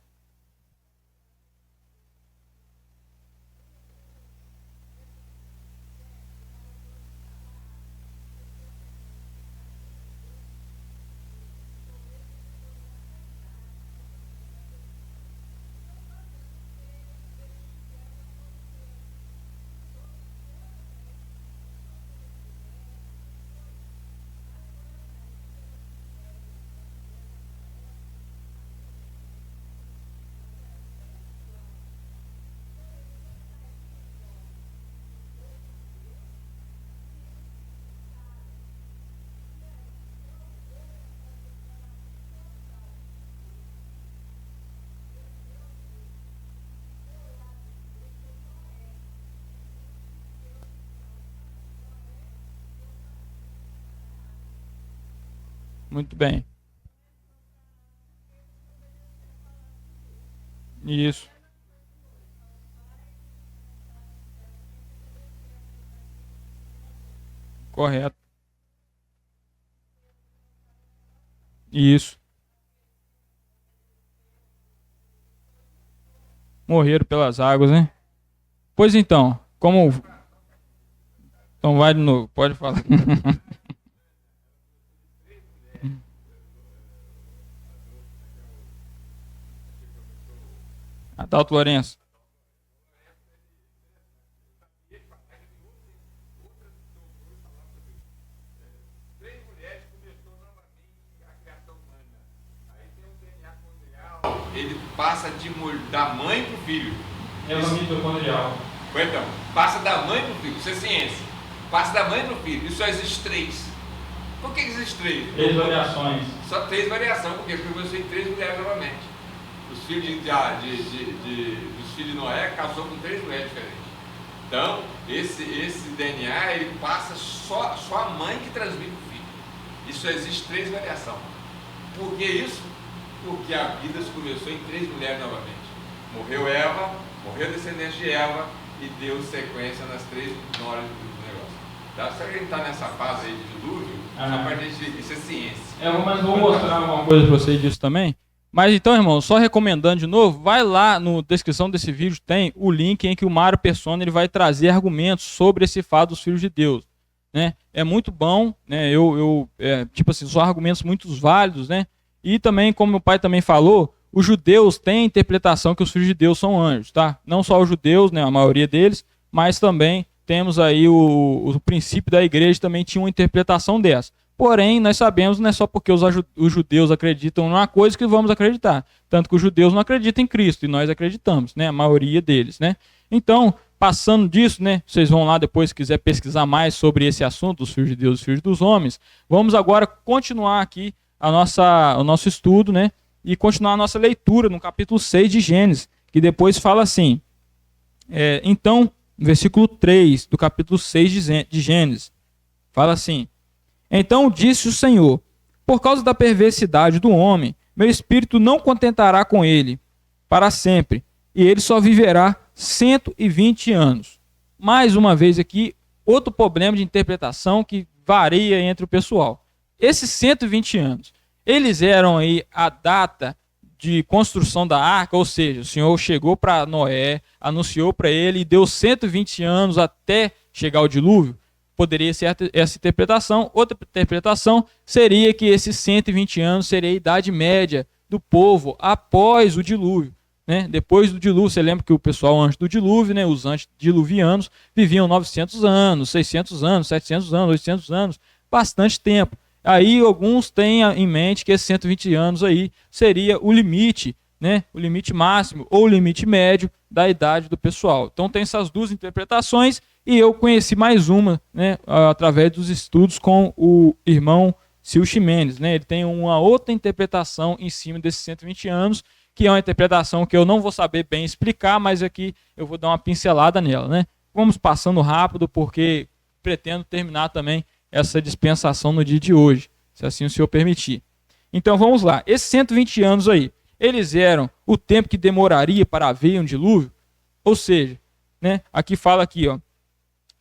Muito bem. Isso. Correto. Isso. Morreram pelas águas, né? Pois então, como... Então vai de novo, pode falar. Adalto Lourenço. Ele passa da mãe para o filho. É o mitocondrial. Então, passa da mãe para o filho, isso é ciência. Passa da mãe para o filho, e só existe 3. Por que existe 3? 3 variações. Só 3 variações, porque você tem 3 mulheres novamente. Os filhos dos filhos de Noé casou com 3 mulheres diferentes. Então, esse DNA, ele passa só a mãe que transmite o filho. E só existe 3 variações. Por que isso? Porque a vida começou em 3 mulheres novamente. Morreu Eva, morreu a descendente de Eva e deu sequência nas 3 noras do negócio. Tá? Será que a gente está nessa fase aí de dilúvio? Só para gente, isso é ciência. Mas vou mostrar uma coisa para vocês disso também. Mas então, irmão, só recomendando de novo, vai lá na descrição desse vídeo, tem o link em que o Mário Persona ele vai trazer argumentos sobre esse fato dos filhos de Deus. Né? É muito bom, né? Tipo assim, são argumentos muito válidos, né? E também, como meu pai também falou, os judeus têm a interpretação que os filhos de Deus são anjos, tá? Não só os judeus, né, a maioria deles, mas também temos aí o princípio da igreja também tinha uma interpretação dessa. Porém, nós sabemos, não é só porque os judeus acreditam numa coisa que vamos acreditar. Tanto que os judeus não acreditam em Cristo e nós acreditamos, né? A maioria deles, né? Então, passando disso, né? Vocês vão lá depois, se quiser pesquisar mais sobre esse assunto dos filhos de Deus e dos filhos dos homens. Vamos agora continuar aqui o nosso estudo, né? E continuar a nossa leitura no capítulo 6 de Gênesis, que depois fala assim, então, versículo 3 do capítulo 6 de Gênesis, fala assim, então disse o Senhor, por causa da perversidade do homem, meu espírito não contentará com ele para sempre, e ele só viverá 120 anos. Mais uma vez aqui, outro problema de interpretação que varia entre o pessoal. Esses 120 anos, eles eram aí a data de construção da arca, ou seja, o Senhor chegou para Noé, anunciou para ele e deu 120 anos até chegar o dilúvio? Poderia ser essa interpretação. Outra interpretação seria que esses 120 anos seria a idade média do povo após o dilúvio. Né? Depois do dilúvio, você lembra que o pessoal antes do dilúvio, né, os antediluvianos, viviam 900 anos, 600 anos, 700 anos, 800 anos, bastante tempo. Aí alguns têm em mente que esses 120 anos aí seria o limite, né, o limite máximo ou o limite médio da idade do pessoal. Então tem essas duas interpretações e eu conheci mais uma, né, através dos estudos com o irmão Sil Ximenes, né? Ele tem uma outra interpretação em cima desses 120 anos, que é uma interpretação que eu não vou saber bem explicar, mas aqui eu vou dar uma pincelada nela, né? Vamos passando rápido porque pretendo terminar também essa dispensação no dia de hoje, se assim o Senhor permitir. Então vamos lá, esses 120 anos aí, eles eram o tempo que demoraria para haver um dilúvio? Ou seja, né, aqui fala aqui, ó,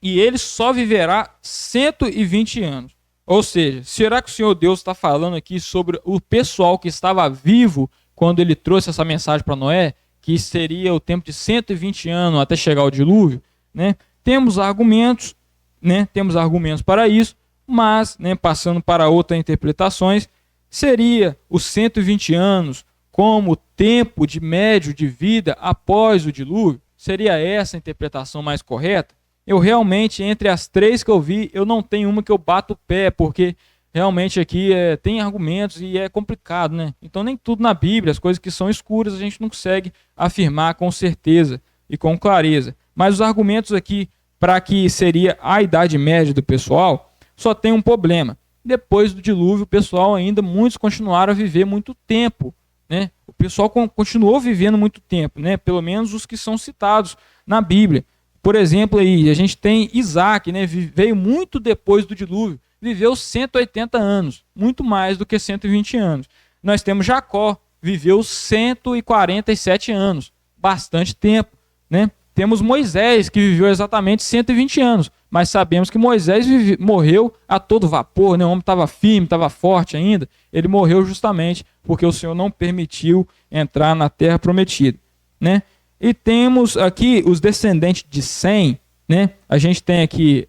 e ele só viverá 120 anos. Ou seja, será que o Senhor Deus está falando aqui sobre o pessoal que estava vivo quando ele trouxe essa mensagem para Noé, que seria o tempo de 120 anos até chegar o dilúvio? Né? Temos argumentos, né, temos argumentos para isso, mas, né, passando para outras interpretações, seria os 120 anos como tempo de médio de vida após o dilúvio? Seria essa a interpretação mais correta? Eu realmente, entre as 3 que eu vi, eu não tenho uma que eu bato o pé, porque realmente aqui tem argumentos e é complicado, né? Então nem tudo na Bíblia, as coisas que são escuras, a gente não consegue afirmar com certeza e com clareza. Mas os argumentos aqui para que seria a idade média do pessoal, só tem um problema. Depois do dilúvio, o pessoal ainda, muitos continuaram a viver muito tempo, né? O pessoal continuou vivendo muito tempo, né? Pelo menos os que são citados na Bíblia. Por exemplo, aí, a gente tem Isaac, né? Veio muito depois do dilúvio, viveu 180 anos, muito mais do que 120 anos. Nós temos Jacó, viveu 147 anos, bastante tempo, né? Temos Moisés, que viveu exatamente 120 anos, mas sabemos que Moisés morreu a todo vapor, né? O homem estava firme, estava forte ainda. Ele morreu justamente porque o Senhor não permitiu entrar na terra prometida, né? E temos aqui os descendentes de Sem, né? A gente tem aqui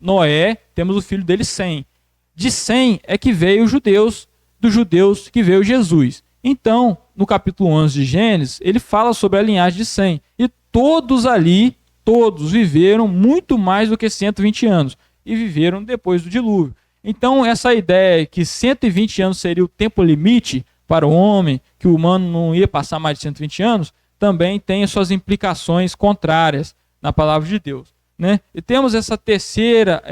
Noé, temos o filho dele Sem. De Sem é que veio os judeus, dos judeus que veio Jesus. Então, no capítulo 11 de Gênesis, ele fala sobre a linhagem de Sem. E todos ali, todos viveram muito mais do que 120 anos. E viveram depois do dilúvio. Então, essa ideia que 120 anos seria o tempo limite para o homem, que o humano não ia passar mais de 120 anos, também tem as suas implicações contrárias na palavra de Deus, né? E temos essa terceira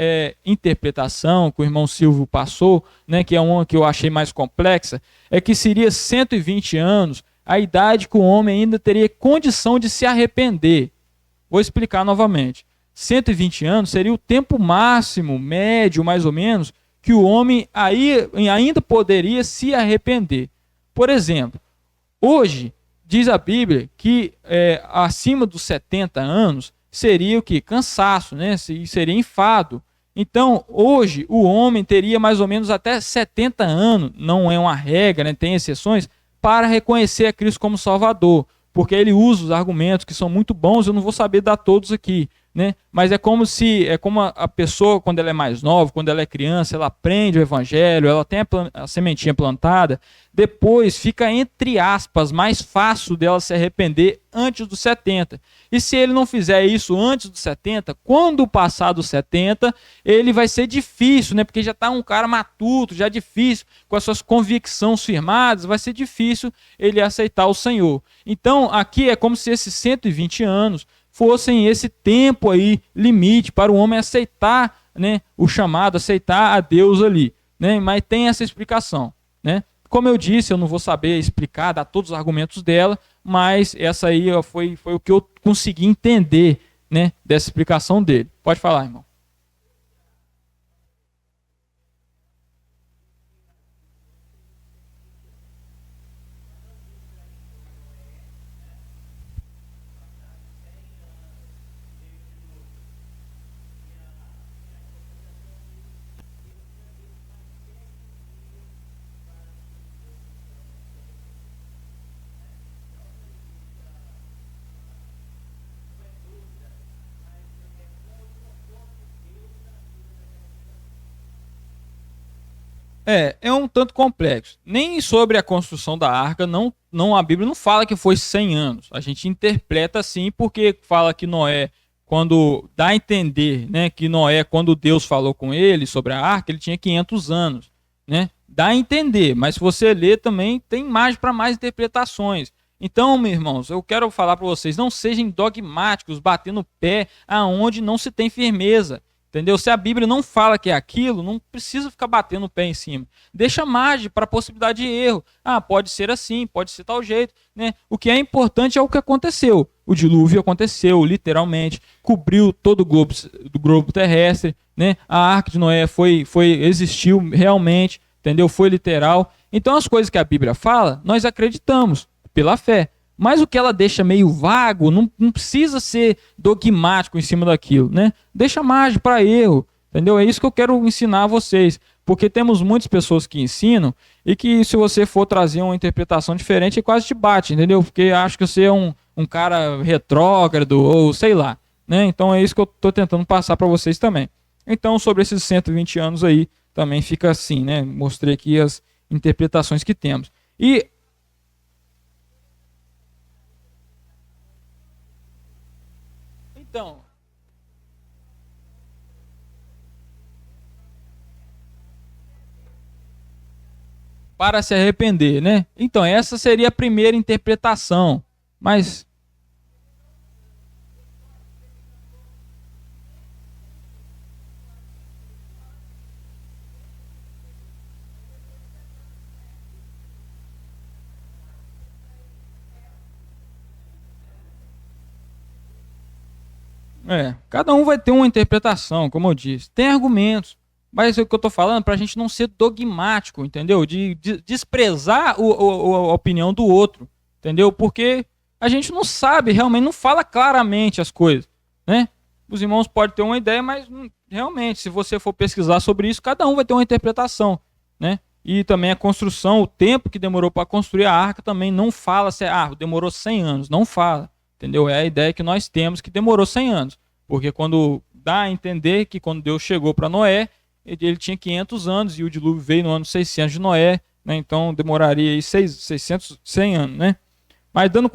interpretação que o irmão Silvio passou, né, que é uma que eu achei mais complexa, é que seria 120 anos, a idade que o homem ainda teria condição de se arrepender. Vou explicar novamente. 120 anos seria o tempo máximo, médio mais ou menos, que o homem ainda poderia se arrepender. Por exemplo, hoje diz a Bíblia que acima dos 70 anos seria o que? Cansaço, né? Seria enfado. Então, hoje, o homem teria mais ou menos até 70 anos, não é uma regra, né? Tem exceções, para reconhecer a Cristo como Salvador, porque ele usa os argumentos que são muito bons, eu não vou saber dar todos aqui, né? Mas é como a pessoa, quando ela é mais nova, quando ela é criança, ela aprende o evangelho, ela tem a sementinha plantada, depois fica, entre aspas, mais fácil dela se arrepender antes dos 70. E se ele não fizer isso antes dos 70, quando passar dos 70, ele vai ser difícil, né? Porque já está um cara matuto, já é difícil, com as suas convicções firmadas, vai ser difícil ele aceitar o Senhor. Então, aqui é como se esses 120 anos fossem esse tempo aí, limite, para o homem aceitar, né, o chamado, aceitar a Deus ali, né? Mas tem essa explicação, né? Como eu disse, eu não vou saber explicar, dar todos os argumentos dela, mas essa aí foi o que eu consegui entender, né, dessa explicação dele. Pode falar, irmão. É um tanto complexo. Nem sobre a construção da arca, a Bíblia não fala que foi 100 anos. A gente interpreta assim porque fala que Noé, quando dá a entender, né, que Noé, quando Deus falou com ele sobre a arca, ele tinha 500 anos, né? Dá a entender, mas se você ler também tem margem para mais interpretações. Então, meus irmãos, eu quero falar para vocês, não sejam dogmáticos, batendo o pé aonde não se tem firmeza. Entendeu? Se a Bíblia não fala que é aquilo, não precisa ficar batendo o pé em cima. Deixa margem para a possibilidade de erro. Ah, pode ser assim, pode ser tal jeito, né? O que é importante é o que aconteceu. O dilúvio aconteceu, literalmente, cobriu todo o globo terrestre, né? A arca de Noé existiu realmente, entendeu? Foi literal. Então as coisas que a Bíblia fala, nós acreditamos pela fé. Mas o que ela deixa meio vago, não precisa ser dogmático em cima daquilo, né? Deixa margem para erro, entendeu? É isso que eu quero ensinar a vocês, porque temos muitas pessoas que ensinam e que se você for trazer uma interpretação diferente, quase te bate, entendeu? Porque acha que você é um cara retrógrado ou sei lá, né? Então é isso que eu estou tentando passar para vocês também. Então sobre esses 120 anos aí, também fica assim, né? Mostrei aqui as interpretações que temos. E então, para se arrepender, né? Então, essa seria a primeira interpretação. Mas, cada um vai ter uma interpretação, como eu disse. Tem argumentos, Mas é o que eu estou falando para a gente não ser dogmático, entendeu? De desprezar a opinião do outro, entendeu? Porque a gente não sabe, realmente não fala claramente as coisas, né? Os irmãos podem ter uma ideia, mas realmente, se você for pesquisar sobre isso, cada um vai ter uma interpretação, né? E também a construção, o tempo que demorou para construir a arca também não fala se demorou 100 anos, não fala, entendeu? É a ideia que nós temos que demorou 100 anos, porque quando dá a entender que quando Deus chegou para Noé, ele tinha 500 anos e o dilúvio veio no ano 600 de Noé, né? Então demoraria aí 100 anos, né? Mas dando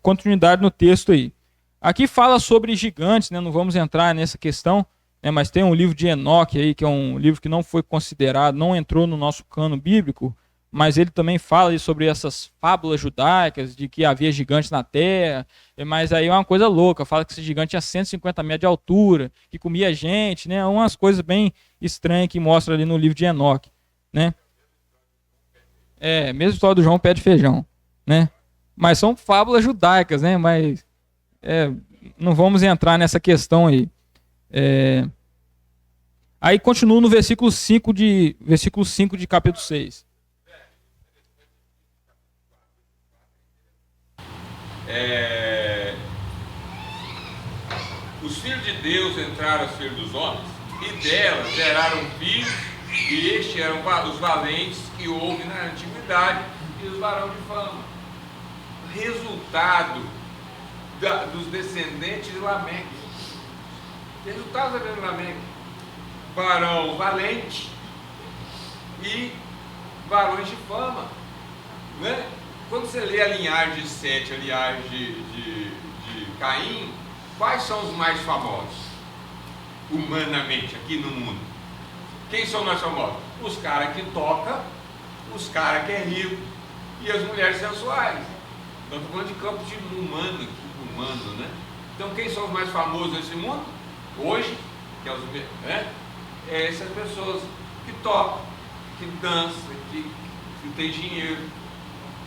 continuidade no texto aí. Aqui fala sobre gigantes, né? Não vamos entrar nessa questão, né? Mas tem um livro de Enoque aí, que é um livro que não foi considerado, não entrou no nosso cano bíblico, mas ele também fala sobre essas fábulas judaicas de que havia gigantes na terra, mas aí é uma coisa louca, fala que esse gigante tinha 150 metros de altura, que comia gente, né? Umas coisas bem estranhas que mostra ali no livro de Enoque, né? Mesmo história do João Pé de Feijão, né? Mas são fábulas judaicas, né? Mas não vamos entrar nessa questão aí. Aí continua no versículo 5 de capítulo 6. Os filhos de Deus entraram aos filhos dos homens, e delas geraram filhos, e estes eram os valentes que houve na antiguidade, e os varões de fama. Resultado dos descendentes de Lameque. Resultado da de Lameque. Varão valente e varões de fama, né? Quando você lê a linhagem de Sete, a linhagem de Caim, quais são os mais famosos humanamente aqui no mundo? Quem são os mais famosos? Os caras que tocam, os caras que é rico e as mulheres sensuais. Então estou falando de campo de humano, né? Então quem são os mais famosos nesse mundo hoje? Que é essas pessoas que tocam, que dançam, que tem dinheiro.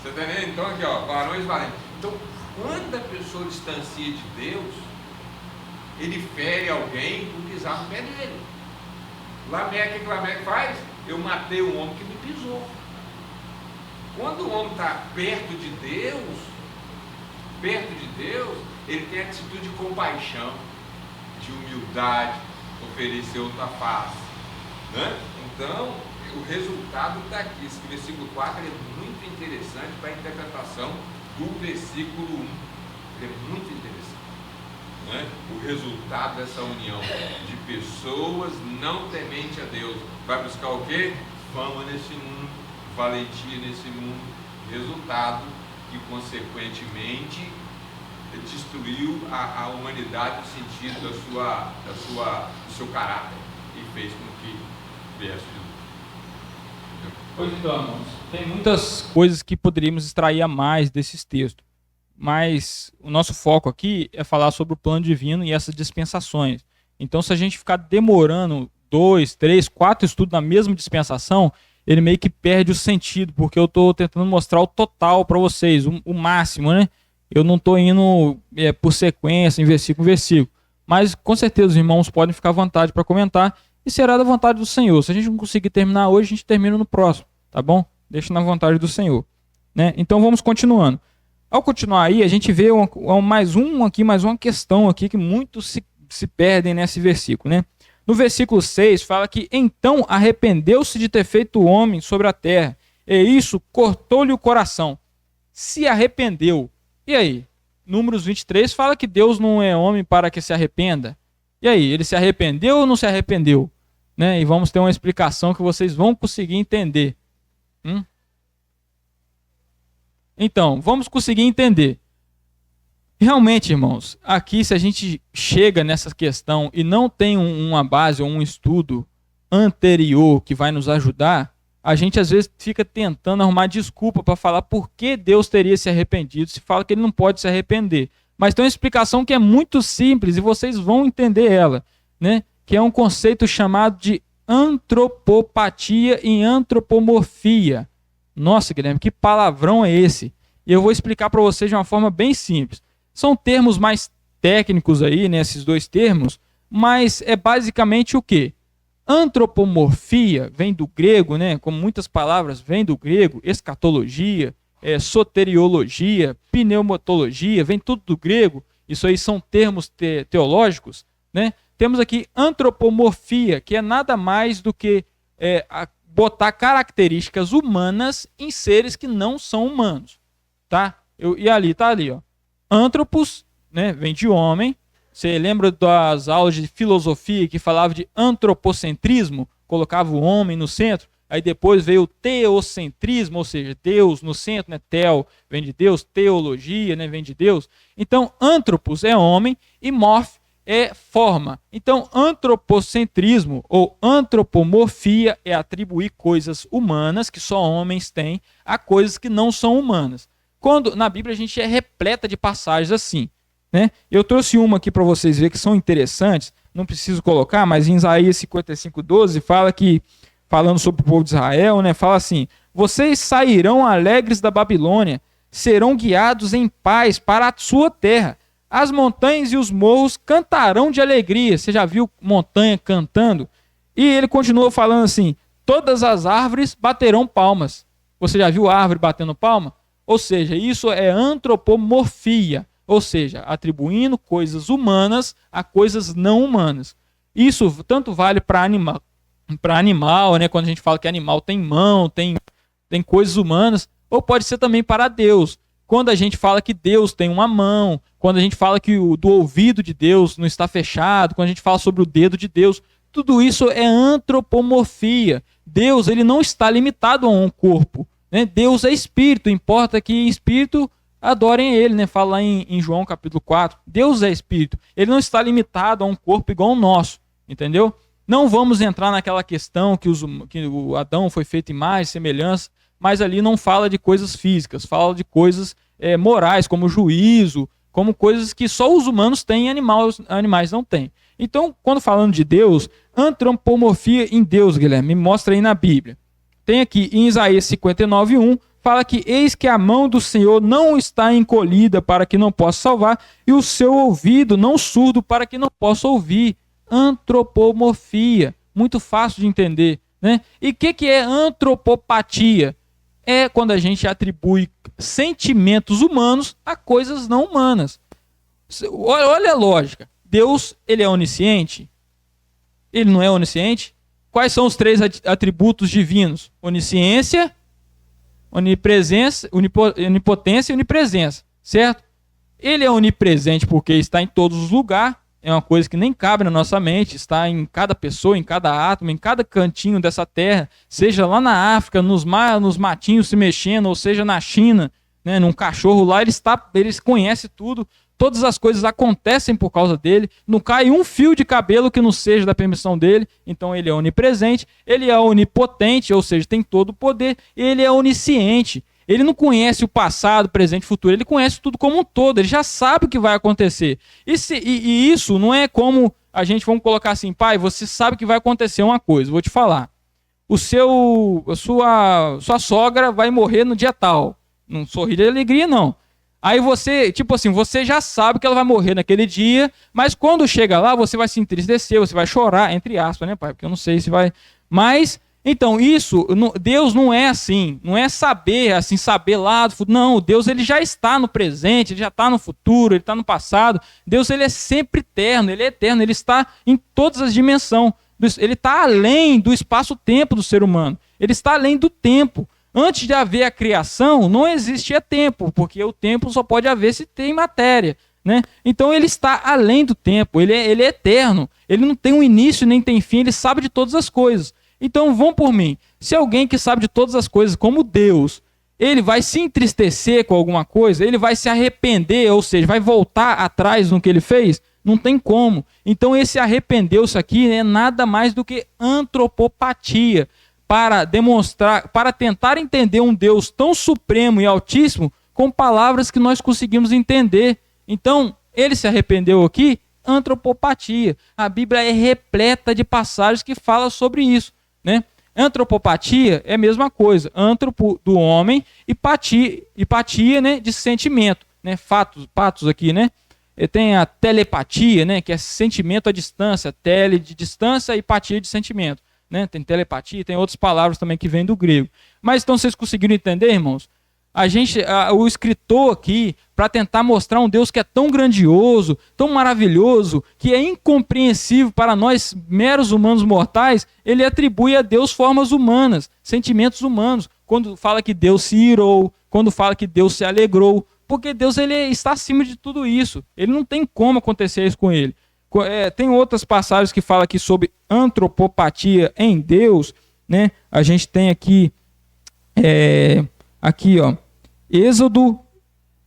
Você está entendendo? Então aqui, varões valentes. Então, quando a pessoa distancia de Deus, ele fere alguém por pisar no pé dele. Lameque, o que Lameque faz? Eu matei um homem que me pisou. Quando o homem está perto de Deus, ele tem atitude de compaixão, de humildade, oferecer outra face, né? Então, o resultado está aqui. Esse versículo 4 é muito interessante para a interpretação do versículo 1. Ele é muito interessante, né? O resultado dessa união de pessoas não temente a Deus vai buscar o quê? Fama nesse mundo, valentia nesse mundo, resultado que consequentemente destruiu a humanidade no sentido do seu caráter e fez com que viesse de novo. Pois então, irmãos, tem muitas coisas que poderíamos extrair a mais desses textos, mas o nosso foco aqui é falar sobre o plano divino e essas dispensações. Então, se a gente ficar demorando 2, 3, 4 estudos na mesma dispensação, ele meio que perde o sentido, porque eu estou tentando mostrar o total para vocês, o máximo, né? Eu não estou indo por sequência, em versículo em versículo. Mas com certeza os irmãos podem ficar à vontade para comentar e será da vontade do Senhor. Se a gente não conseguir terminar hoje, a gente termina no próximo, tá bom? Deixa na vontade do Senhor, né? Então vamos continuando. Ao continuar aí, a gente vê mais uma questão aqui que muitos se perdem nesse versículo, né? No versículo 6 fala que então arrependeu-se de ter feito o homem sobre a terra, e isso cortou-lhe o coração. Se arrependeu. E aí? Números 23 fala que Deus não é homem para que se arrependa. E aí? Ele se arrependeu ou não se arrependeu? Né? E vamos ter uma explicação que vocês vão conseguir entender. Então, vamos conseguir entender. Realmente, irmãos, aqui se a gente chega nessa questão e não tem uma base ou um estudo anterior que vai nos ajudar, a gente às vezes fica tentando arrumar desculpa para falar por que Deus teria se arrependido, se fala que ele não pode se arrepender. Mas tem uma explicação que é muito simples e vocês vão entender ela, né? Que é um conceito chamado de antropopatia e antropomorfia. Nossa, Guilherme, que palavrão é esse? E eu vou explicar para vocês de uma forma bem simples. São termos mais técnicos aí, né, esses dois termos, mas é basicamente o quê? Antropomorfia vem do grego, né? Como muitas palavras vêm do grego, escatologia, soteriologia, pneumatologia, vem tudo do grego. Isso aí são termos teológicos, né? Temos aqui antropomorfia, que é nada mais do que botar características humanas em seres que não são humanos, tá? E ali, tá ali, ó. Antropos, né? Vem de homem. Você lembra das aulas de filosofia que falava de antropocentrismo? Colocava o homem no centro. Aí depois veio o teocentrismo, ou seja, Deus no centro, né? Teo vem de Deus, teologia, né? Vem de Deus. Então, antropos é homem e morf é forma. Então, antropocentrismo ou antropomorfia é atribuir coisas humanas que só homens têm a coisas que não são humanas. Quando na Bíblia a gente é repleta de passagens assim, né? Eu trouxe uma aqui para vocês verem que são interessantes, não preciso colocar, mas em Isaías 55:12 fala que, falando sobre o povo de Israel, né, fala assim: vocês sairão alegres da Babilônia, serão guiados em paz para a sua terra. As montanhas e os morros cantarão de alegria. Você já viu montanha cantando? E ele continua falando assim: todas as árvores baterão palmas. Você já viu a árvore batendo palma? Ou seja, isso é antropomorfia. Ou seja, atribuindo coisas humanas a coisas não humanas. Isso tanto vale para animal, né? Quando a gente fala que animal tem mão, tem coisas humanas, ou pode ser também para Deus. Quando a gente fala que Deus tem uma mão, quando a gente fala que do ouvido de Deus não está fechado, quando a gente fala sobre o dedo de Deus, tudo isso é antropomorfia. Deus, ele não está limitado a um corpo, né? Deus é espírito, importa que espírito adorem ele, né? Fala lá em João capítulo 4. Deus é espírito. Ele não está limitado a um corpo igual ao nosso, entendeu? Não vamos entrar naquela questão que o Adão foi feito em imagem e semelhança, mas ali não fala de coisas físicas, fala de coisas morais, como juízo, como coisas que só os humanos têm e animais não têm. Então, quando falando de Deus, antropomorfia em Deus, Guilherme, me mostra aí na Bíblia. Tem aqui em Isaías 59:1, fala que eis que a mão do Senhor não está encolhida para que não possa salvar, e o seu ouvido não surdo para que não possa ouvir. Antropomorfia, muito fácil de entender, né? E o que é antropopatia? É quando a gente atribui sentimentos humanos a coisas não humanas. Olha a lógica. Deus, ele é onisciente? Ele não é onisciente? Quais são os 3 atributos divinos? Onisciência, onipresença, onipotência e onipresença, certo? Ele é onipresente porque está em todos os lugares, é uma coisa que nem cabe na nossa mente, está em cada pessoa, em cada átomo, em cada cantinho dessa terra, seja lá na África, nos matinhos se mexendo, ou seja na China, né, num cachorro lá, ele conhece tudo, todas as coisas acontecem por causa dele, não cai um fio de cabelo que não seja da permissão dele, então ele é onipresente, ele é onipotente, ou seja, tem todo o poder, ele é onisciente. Ele não conhece o passado, presente e futuro, ele conhece tudo como um todo, ele já sabe o que vai acontecer. E isso não é como a gente, vamos colocar assim, pai, você sabe que vai acontecer uma coisa, vou te falar. Sua sogra vai morrer no dia tal. Não sorri de alegria, não. Aí você, tipo assim, você já sabe que ela vai morrer naquele dia, mas quando chega lá, você vai se entristecer, você vai chorar, entre aspas, né, pai? Porque eu não sei se vai... Mas... Então, Deus não é assim, não é saber lá do futuro. Não, Deus ele já está no presente, ele já está no futuro, ele está no passado. Deus ele é sempre eterno, ele é eterno, ele está em todas as dimensões. Ele está além do espaço-tempo do ser humano, ele está além do tempo. Antes de haver a criação, não existia tempo, porque o tempo só pode haver se tem matéria, né? Então ele está além do tempo, ele é eterno, ele não tem um início nem tem fim, ele sabe de todas as coisas. Então, vão por mim. Se alguém que sabe de todas as coisas, como Deus, ele vai se entristecer com alguma coisa, ele vai se arrepender, ou seja, vai voltar atrás no que ele fez, não tem como. Então, esse arrependeu-se aqui é nada mais do que antropopatia, para demonstrar, para tentar entender um Deus tão supremo e altíssimo com palavras que nós conseguimos entender. Então, ele se arrependeu aqui, antropopatia. A Bíblia é repleta de passagens que falam sobre isso, né? Antropopatia é a mesma coisa, antropo do homem e patia, né, de sentimento, né? Patos aqui, né? tem a telepatia, né, que é sentimento à distância, tele de distância e patia de sentimento, né? Tem telepatia, tem outras palavras também que vêm do grego. Mas então vocês conseguiram entender, irmãos? O escritor aqui, para tentar mostrar um Deus que é tão grandioso, tão maravilhoso, que é incompreensível para nós meros humanos mortais, ele atribui a Deus formas humanas, sentimentos humanos. Quando fala que Deus se irou, quando fala que Deus se alegrou, porque Deus ele está acima de tudo isso. Ele não tem como acontecer isso com ele. Tem outras passagens que falam aqui sobre antropopatia em Deus, né? A gente tem aqui, Êxodo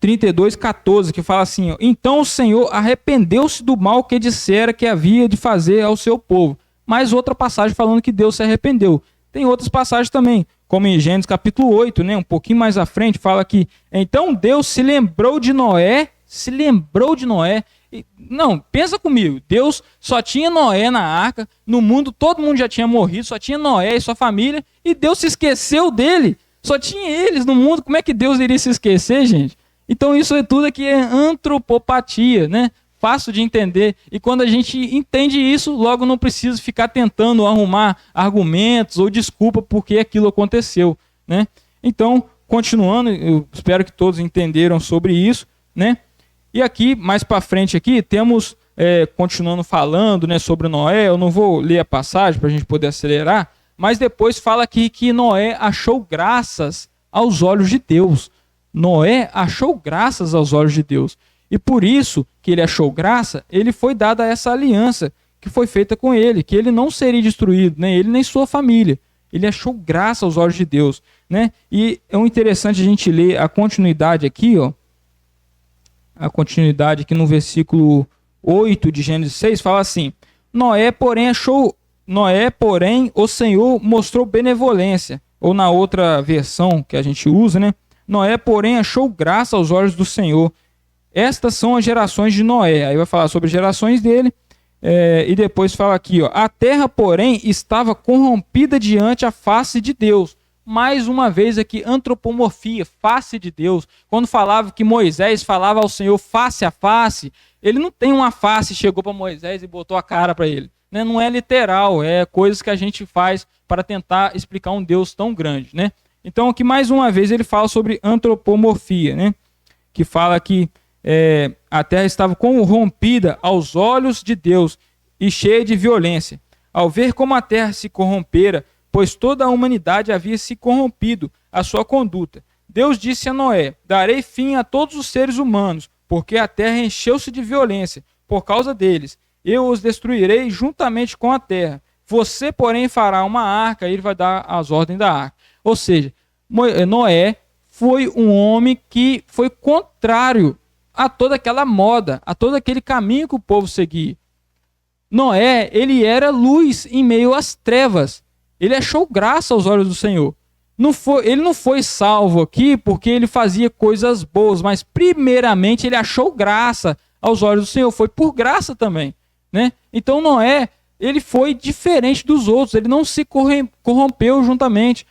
32:14, que fala assim, ó, então o Senhor arrependeu-se do mal que dissera que havia de fazer ao seu povo. Mais outra passagem falando que Deus se arrependeu. Tem outras passagens também, como em Gênesis capítulo 8, né, um pouquinho mais à frente, fala que então Deus se lembrou de Noé. Não, pensa comigo, Deus só tinha Noé na arca, no mundo todo mundo já tinha morrido, só tinha Noé e sua família, e Deus se esqueceu dele. Só tinha eles no mundo, como é que Deus iria se esquecer, gente? Então isso é tudo aqui é antropopatia, né? Fácil de entender. E quando a gente entende isso, logo não precisa ficar tentando arrumar argumentos ou desculpa porque aquilo aconteceu, né? Então, continuando, eu espero que todos entenderam sobre isso, né? E aqui, mais para frente aqui, temos, continuando falando, né, sobre Noé. Eu não vou ler a passagem para a gente poder acelerar, mas depois fala aqui que Noé achou graças aos olhos de Deus. Noé achou graças aos olhos de Deus. E por isso que ele achou graça, ele foi dada essa aliança que foi feita com ele, que ele não seria destruído, nem ele nem sua família. Ele achou graça aos olhos de Deus, né? E é interessante a gente ler a continuidade aqui, ó. A continuidade aqui no versículo 8 de Gênesis 6 fala assim: Noé, porém, o Senhor mostrou benevolência. Ou na outra versão que a gente usa, né? Noé, porém, achou graça aos olhos do Senhor. Estas são as gerações de Noé. Aí vai falar sobre as gerações dele. E depois fala aqui, ó, a terra, porém, estava corrompida diante a face de Deus. Mais uma vez aqui, antropomorfia, face de Deus. Quando falava que Moisés falava ao Senhor face a face, ele não tem uma face, chegou para Moisés e botou a cara para ele. Né? Não é literal, é coisas que a gente faz para tentar explicar um Deus tão grande. Né? Então aqui mais uma vez ele fala sobre antropomorfia, né? Que fala que a terra estava corrompida aos olhos de Deus e cheia de violência. Ao ver como a terra se corrompera, pois toda a humanidade havia se corrompido a sua conduta, Deus disse a Noé: darei fim a todos os seres humanos, porque a terra encheu-se de violência por causa deles. Eu os destruirei juntamente com a terra. Você, porém, fará uma arca. E ele vai dar as ordens da arca. Ou seja, Noé foi um homem que foi contrário a toda aquela moda, a todo aquele caminho que o povo seguia. Noé, ele era luz em meio às trevas. Ele achou graça aos olhos do Senhor. Ele não foi salvo aqui porque ele fazia coisas boas, mas primeiramente ele achou graça aos olhos do Senhor. Foi por graça também, né? Então Noé, ele foi diferente dos outros. Ele não se corrompeu juntamente.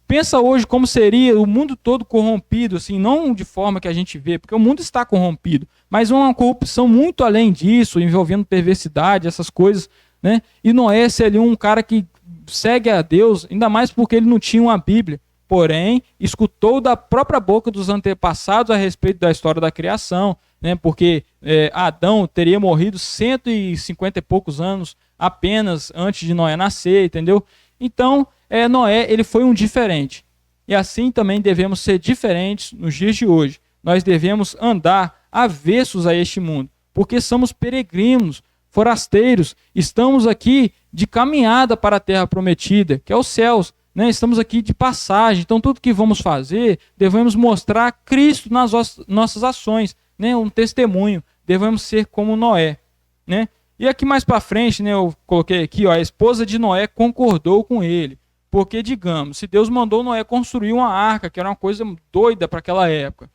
Pensa hoje como seria o mundo todo corrompido, assim, não de forma que a gente vê, porque o mundo está corrompido, mas uma corrupção muito além disso, envolvendo perversidade, essas coisas, né? E Noé seria um cara que segue a Deus, ainda mais porque ele não tinha uma Bíblia, porém, escutou da própria boca dos antepassados a respeito da história da criação, né? Porque Adão teria morrido 150 e poucos anos apenas antes de Noé nascer, entendeu? Então, Noé, ele foi um diferente. E assim também devemos ser diferentes nos dias de hoje. Nós devemos andar avessos a este mundo, porque somos peregrinos, forasteiros, estamos aqui de caminhada para a terra prometida, que é os céus, né? Estamos aqui de passagem. Então tudo que vamos fazer, devemos mostrar Cristo nas nossas ações, né? Um testemunho, devemos ser como Noé, né? E aqui mais para frente, né, eu coloquei aqui, ó, a esposa de Noé concordou com ele, porque, digamos, se Deus mandou Noé construir uma arca, que era uma coisa doida para aquela época,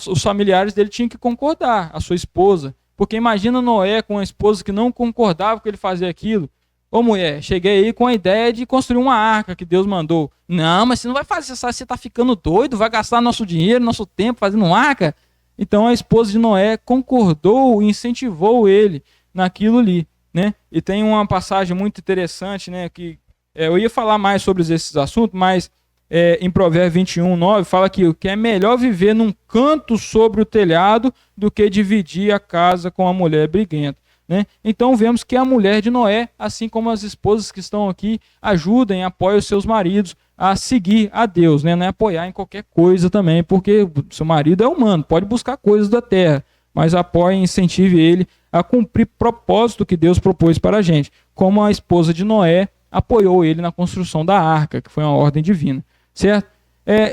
os familiares dele tinham que concordar, a sua esposa. Porque imagina Noé com uma esposa que não concordava com ele fazer aquilo. Ô mulher, cheguei aí com a ideia de construir uma arca que Deus mandou. Não, mas você não vai fazer isso, você está ficando doido, vai gastar nosso dinheiro, nosso tempo fazendo uma arca. Então a esposa de Noé concordou e incentivou ele naquilo ali, né? E tem uma passagem muito interessante, né, que eu ia falar mais sobre esses assuntos, mas em Provérbios 21:9 fala que é melhor viver num canto sobre o telhado do que dividir a casa com a mulher briguenta, né? Então vemos que a mulher de Noé, assim como as esposas que estão aqui, ajudem, apoiem os seus maridos a seguir a Deus, né? Não é apoiar em qualquer coisa também, porque seu marido é humano, pode buscar coisas da terra, mas apoie e incentive ele a cumprir o propósito que Deus propôs para a gente, como a esposa de Noé apoiou ele na construção da arca, que foi uma ordem divina, certo?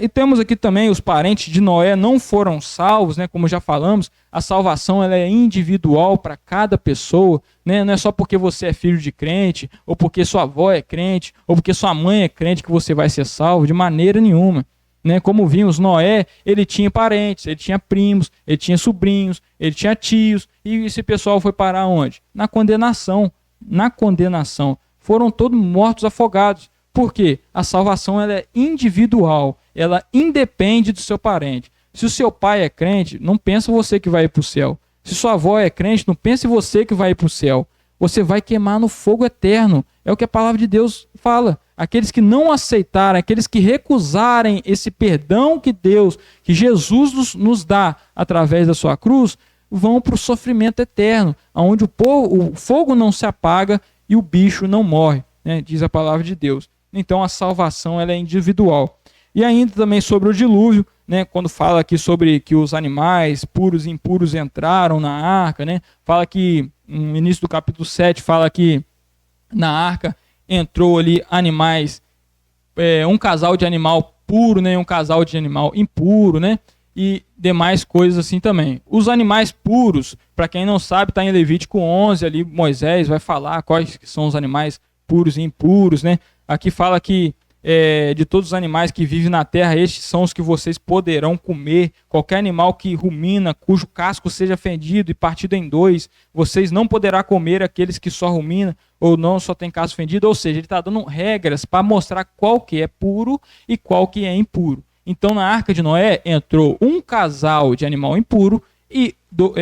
E temos aqui também os parentes de Noé não foram salvos, né? Como já falamos, a salvação ela é individual para cada pessoa, né? Não é só porque você é filho de crente, ou porque sua avó é crente, ou porque sua mãe é crente que você vai ser salvo, de maneira nenhuma, né? Como vimos, Noé, ele tinha parentes, ele tinha primos, ele tinha sobrinhos, ele tinha tios, e esse pessoal foi parar onde? Na condenação, foram todos mortos afogados. Por quê? A salvação ela é individual, ela independe do seu parente. Se o seu pai é crente, não pensa você que vai ir para o céu. Se sua avó é crente, não pense você que vai ir para o céu. Você vai queimar no fogo eterno. É o que a palavra de Deus fala. Aqueles que não aceitarem, aqueles que recusarem esse perdão que Jesus nos dá através da sua cruz, vão para o sofrimento eterno, onde o fogo não se apaga e o bicho não morre, né? Diz a palavra de Deus. Então a salvação ela é individual. E ainda também sobre o dilúvio, né, quando fala aqui sobre que os animais puros e impuros entraram na arca, né, fala que, no início do capítulo 7, fala que na arca entrou ali animais, um casal de animal puro, né, um casal de animal impuro, né, e demais coisas assim também. Os animais puros, para quem não sabe, está em Levítico 11, ali Moisés vai falar quais são os animais puros e impuros, né. Aqui fala que de todos os animais que vivem na terra, estes são os que vocês poderão comer. Qualquer animal que rumina, cujo casco seja fendido e partido em dois, vocês não poderão comer aqueles que só rumina ou não só tem casco fendido. Ou seja, ele está dando regras para mostrar qual que é puro e qual que é impuro. Então, na arca de Noé entrou um casal de animal impuro e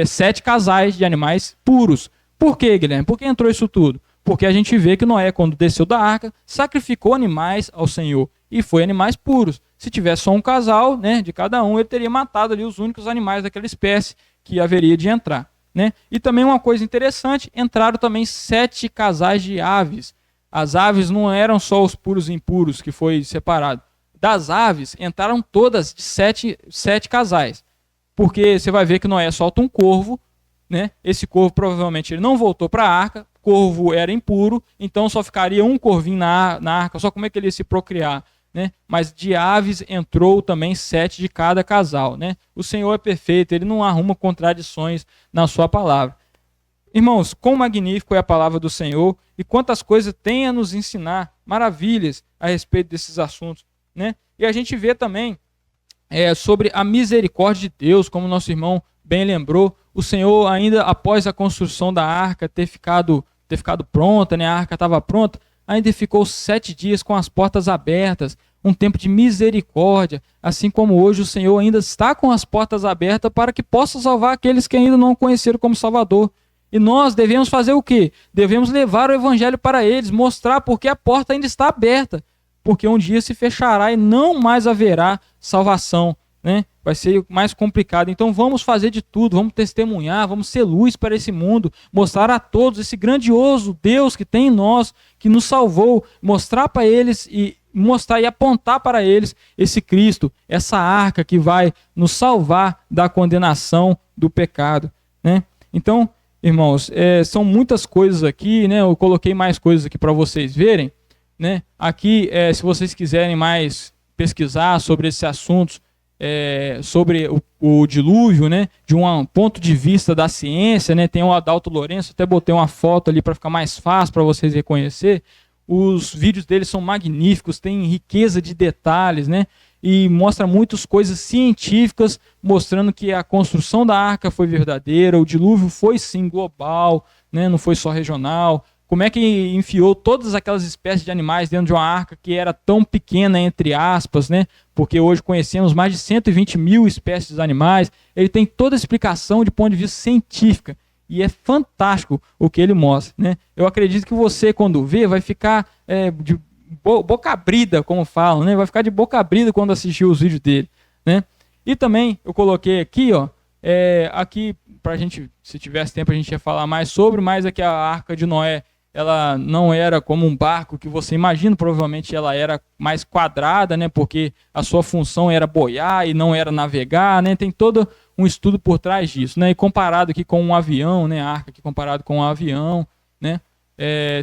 7 casais de animais puros. Por quê, Guilherme? Por que entrou isso tudo? Porque a gente vê que Noé, quando desceu da arca, sacrificou animais ao Senhor. E foi animais puros. Se tivesse só um casal, né, de cada um, ele teria matado ali os únicos animais daquela espécie que haveria de entrar, né? E também uma coisa interessante, entraram também 7 casais de aves. As aves não eram só os puros e impuros que foi separado. Das aves, entraram todas de 7 casais. Porque você vai ver que Noé solta um corvo, né? Esse corvo provavelmente ele não voltou para a arca, corvo era impuro, então só ficaria um corvinho na arca, só como é que ele ia se procriar, né? Mas de aves entrou também 7 de cada casal, né? O Senhor é perfeito, ele não arruma contradições na sua palavra. Irmãos, quão magnífico é a palavra do Senhor e quantas coisas tem a nos ensinar, maravilhas a respeito desses assuntos, né? E a gente vê também sobre a misericórdia de Deus, como nosso irmão bem lembrou, o Senhor ainda após a construção da arca ter ficado pronta, né? A arca estava pronta, ainda ficou 7 dias com as portas abertas, um tempo de misericórdia, assim como hoje o Senhor ainda está com as portas abertas para que possa salvar aqueles que ainda não o conheceram como Salvador. E nós devemos fazer o quê? Devemos levar o evangelho para eles, mostrar porque a porta ainda está aberta, porque um dia se fechará e não mais haverá salvação, né? Vai ser mais complicado. Então vamos fazer de tudo, vamos testemunhar, vamos ser luz para esse mundo, mostrar a todos esse grandioso Deus que tem em nós, que nos salvou, mostrar para eles e mostrar e apontar para eles esse Cristo, essa arca que vai nos salvar da condenação do pecado, né? Então, irmãos, são muitas coisas aqui, né? Eu coloquei mais coisas aqui para vocês verem, né? Aqui, se vocês quiserem mais pesquisar sobre esses assuntos, sobre o dilúvio, né, de um ponto de vista da ciência, né, tem o Adalto Lourenço, até botei uma foto ali para ficar mais fácil para vocês reconhecer. Os vídeos dele são magníficos, tem riqueza de detalhes, né, e mostra muitas coisas científicas, mostrando que a construção da arca foi verdadeira, o dilúvio foi sim global, né, não foi só regional. Como é que enfiou todas aquelas espécies de animais dentro de uma arca que era tão pequena, entre aspas, né, porque hoje conhecemos mais de 120 mil espécies de animais. Ele tem toda a explicação de ponto de vista científico. E é fantástico o que ele mostra, né? Eu acredito que você, quando vê, vai ficar de boca abrida, como falam, né? Vai ficar de boca abrida quando assistir os vídeos dele, né? E também eu coloquei aqui, ó, aqui pra gente, se tivesse tempo a gente ia falar mais sobre, mas aqui a Arca de Noé, ela não era como um barco que você imagina, provavelmente ela era mais quadrada, né? Porque a sua função era boiar e não era navegar, né? Tem todo um estudo por trás disso, né? E comparado aqui com um avião, né? A arca aqui comparado com um avião, né?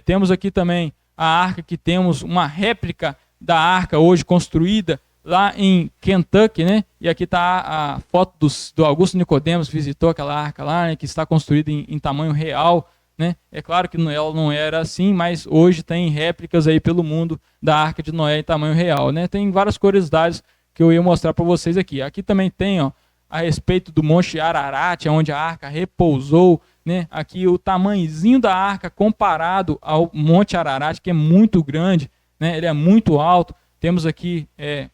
Temos aqui também a arca, que temos uma réplica da arca hoje construída lá em Kentucky, né? E aqui está a foto do Augusto Nicodemos, que visitou aquela arca lá, né? Que está construída em tamanho real, né? É claro que ela não era assim, mas hoje tem réplicas aí pelo mundo da Arca de Noé em tamanho real, né? Tem várias curiosidades que eu ia mostrar para vocês aqui. Aqui também tem, ó, a respeito do Monte Ararat, onde a arca repousou, né? Aqui o tamanhozinho da arca comparado ao Monte Ararat, que é muito grande, né? Ele é muito alto. Temos aqui,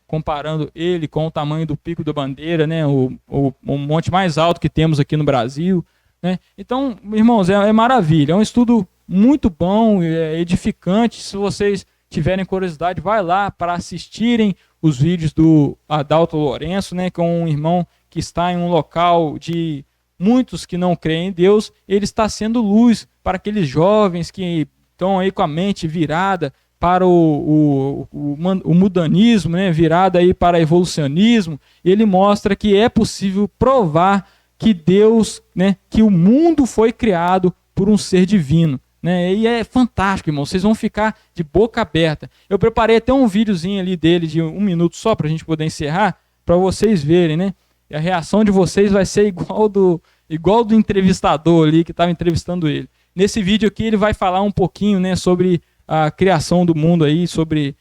comparando ele com o tamanho do Pico da Bandeira, né? O monte mais alto que temos aqui no Brasil, né? Então, irmãos, é maravilha. É um estudo muito bom, edificante. Se vocês tiverem curiosidade, vai lá para assistirem os vídeos do Adalto Lourenço, né? Com um irmão que está em um local de muitos que não creem em Deus. Ele está sendo luz para aqueles jovens que estão aí com a mente virada para o mudanismo, né, virada aí para evolucionismo. Ele mostra que é possível provar que Deus, né, que o mundo foi criado por um ser divino, né? E é fantástico, irmão. Vocês vão ficar de boca aberta. Eu preparei até um videozinho ali dele de 1 minuto só para a gente poder encerrar, para vocês verem, né? E a reação de vocês vai ser igual do entrevistador ali que estava entrevistando ele. Nesse vídeo aqui ele vai falar um pouquinho, né, sobre a criação do mundo aí, sobre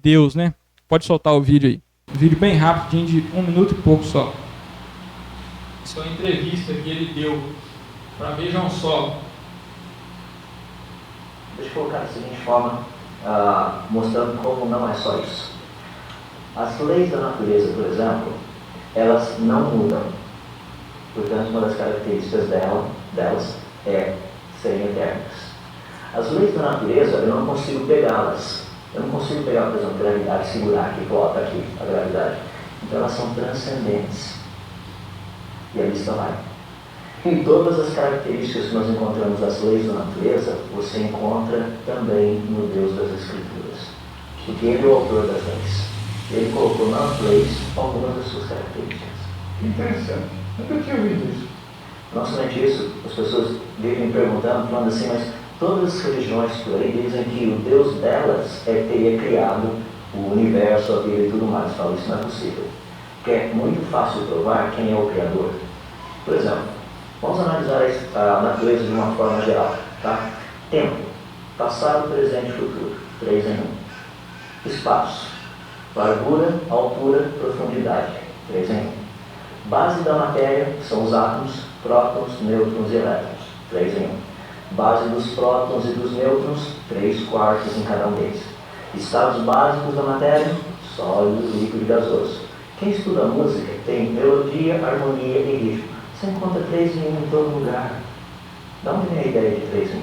Deus, né? Pode soltar o vídeo aí. Um vídeo bem rapidinho, de 1 minuto e pouco só. Isso é uma entrevista que ele deu para Vejam Só. Deixa eu colocar da seguinte forma, mostrando como não é só isso. As leis da natureza, por exemplo, elas não mudam. Portanto, uma das características delas é serem eternas. As leis da natureza, eu não consigo pegá-las. Eu não consigo pegar, por exemplo, a gravidade, segurar aqui, coloca aqui a gravidade. Então elas são transcendentes. E a lista vai. Em todas as características que nós encontramos das leis da natureza, você encontra também no Deus das Escrituras. Porque Ele é o autor das leis. Ele colocou nas leis algumas das suas características. Interessante. Nunca tinha ouvido isso. Não somente isso, as pessoas vivem perguntando, falando assim, mas todas as religiões por aí dizem que o Deus delas teria criado o universo, a vida e tudo mais. Fala, isso não é possível. Porque é muito fácil provar quem é o Criador. Por exemplo, vamos analisar a natureza de uma forma geral, tá? Tempo, passado, presente e futuro, 3 em 1. Espaço, largura, altura, profundidade, 3 em 1. Base da matéria são os átomos, prótons, nêutrons e elétrons, 3 em 1. Base dos prótons e dos nêutrons, 3/4 em cada um deles. Estados básicos da matéria, sólido, líquido e gasoso. Quem estuda música tem melodia, harmonia e ritmo. Você encontra 3 em 1 em todo lugar. Da onde vem a ideia de 3 em 1?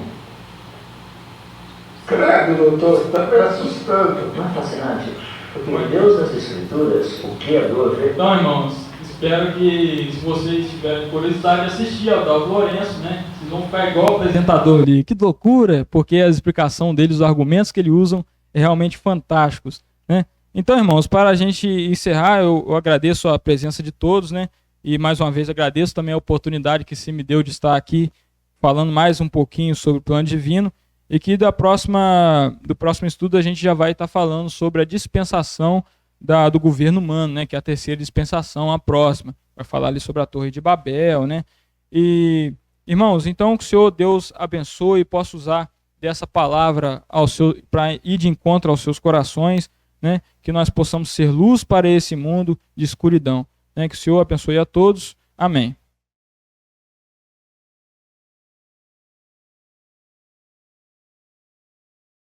Credo, doutor, está me assustando. Não é fascinante? Porque o Deus das Escrituras, o Criador, Então, irmãos, espero que, se vocês tiverem curiosidade de assistir ao Adalto Lourenço, né, vocês vão ficar igual o apresentador ali. Que loucura, porque a explicação dele, os argumentos que ele usam, é realmente fantásticos, né? Então, irmãos, para a gente encerrar, eu agradeço a presença de todos, né? E mais uma vez agradeço também a oportunidade que se me deu de estar aqui falando mais um pouquinho sobre o plano divino, e que do próximo estudo a gente já vai estar falando sobre a dispensação do governo humano, né? Que é a terceira dispensação, a próxima. Vai falar ali sobre a Torre de Babel, né? E, irmãos, então que o Senhor Deus abençoe e possa usar dessa palavra para ir de encontro aos seus corações, né? Que nós possamos ser luz para esse mundo de escuridão, né? Que o Senhor abençoe a todos. Amém.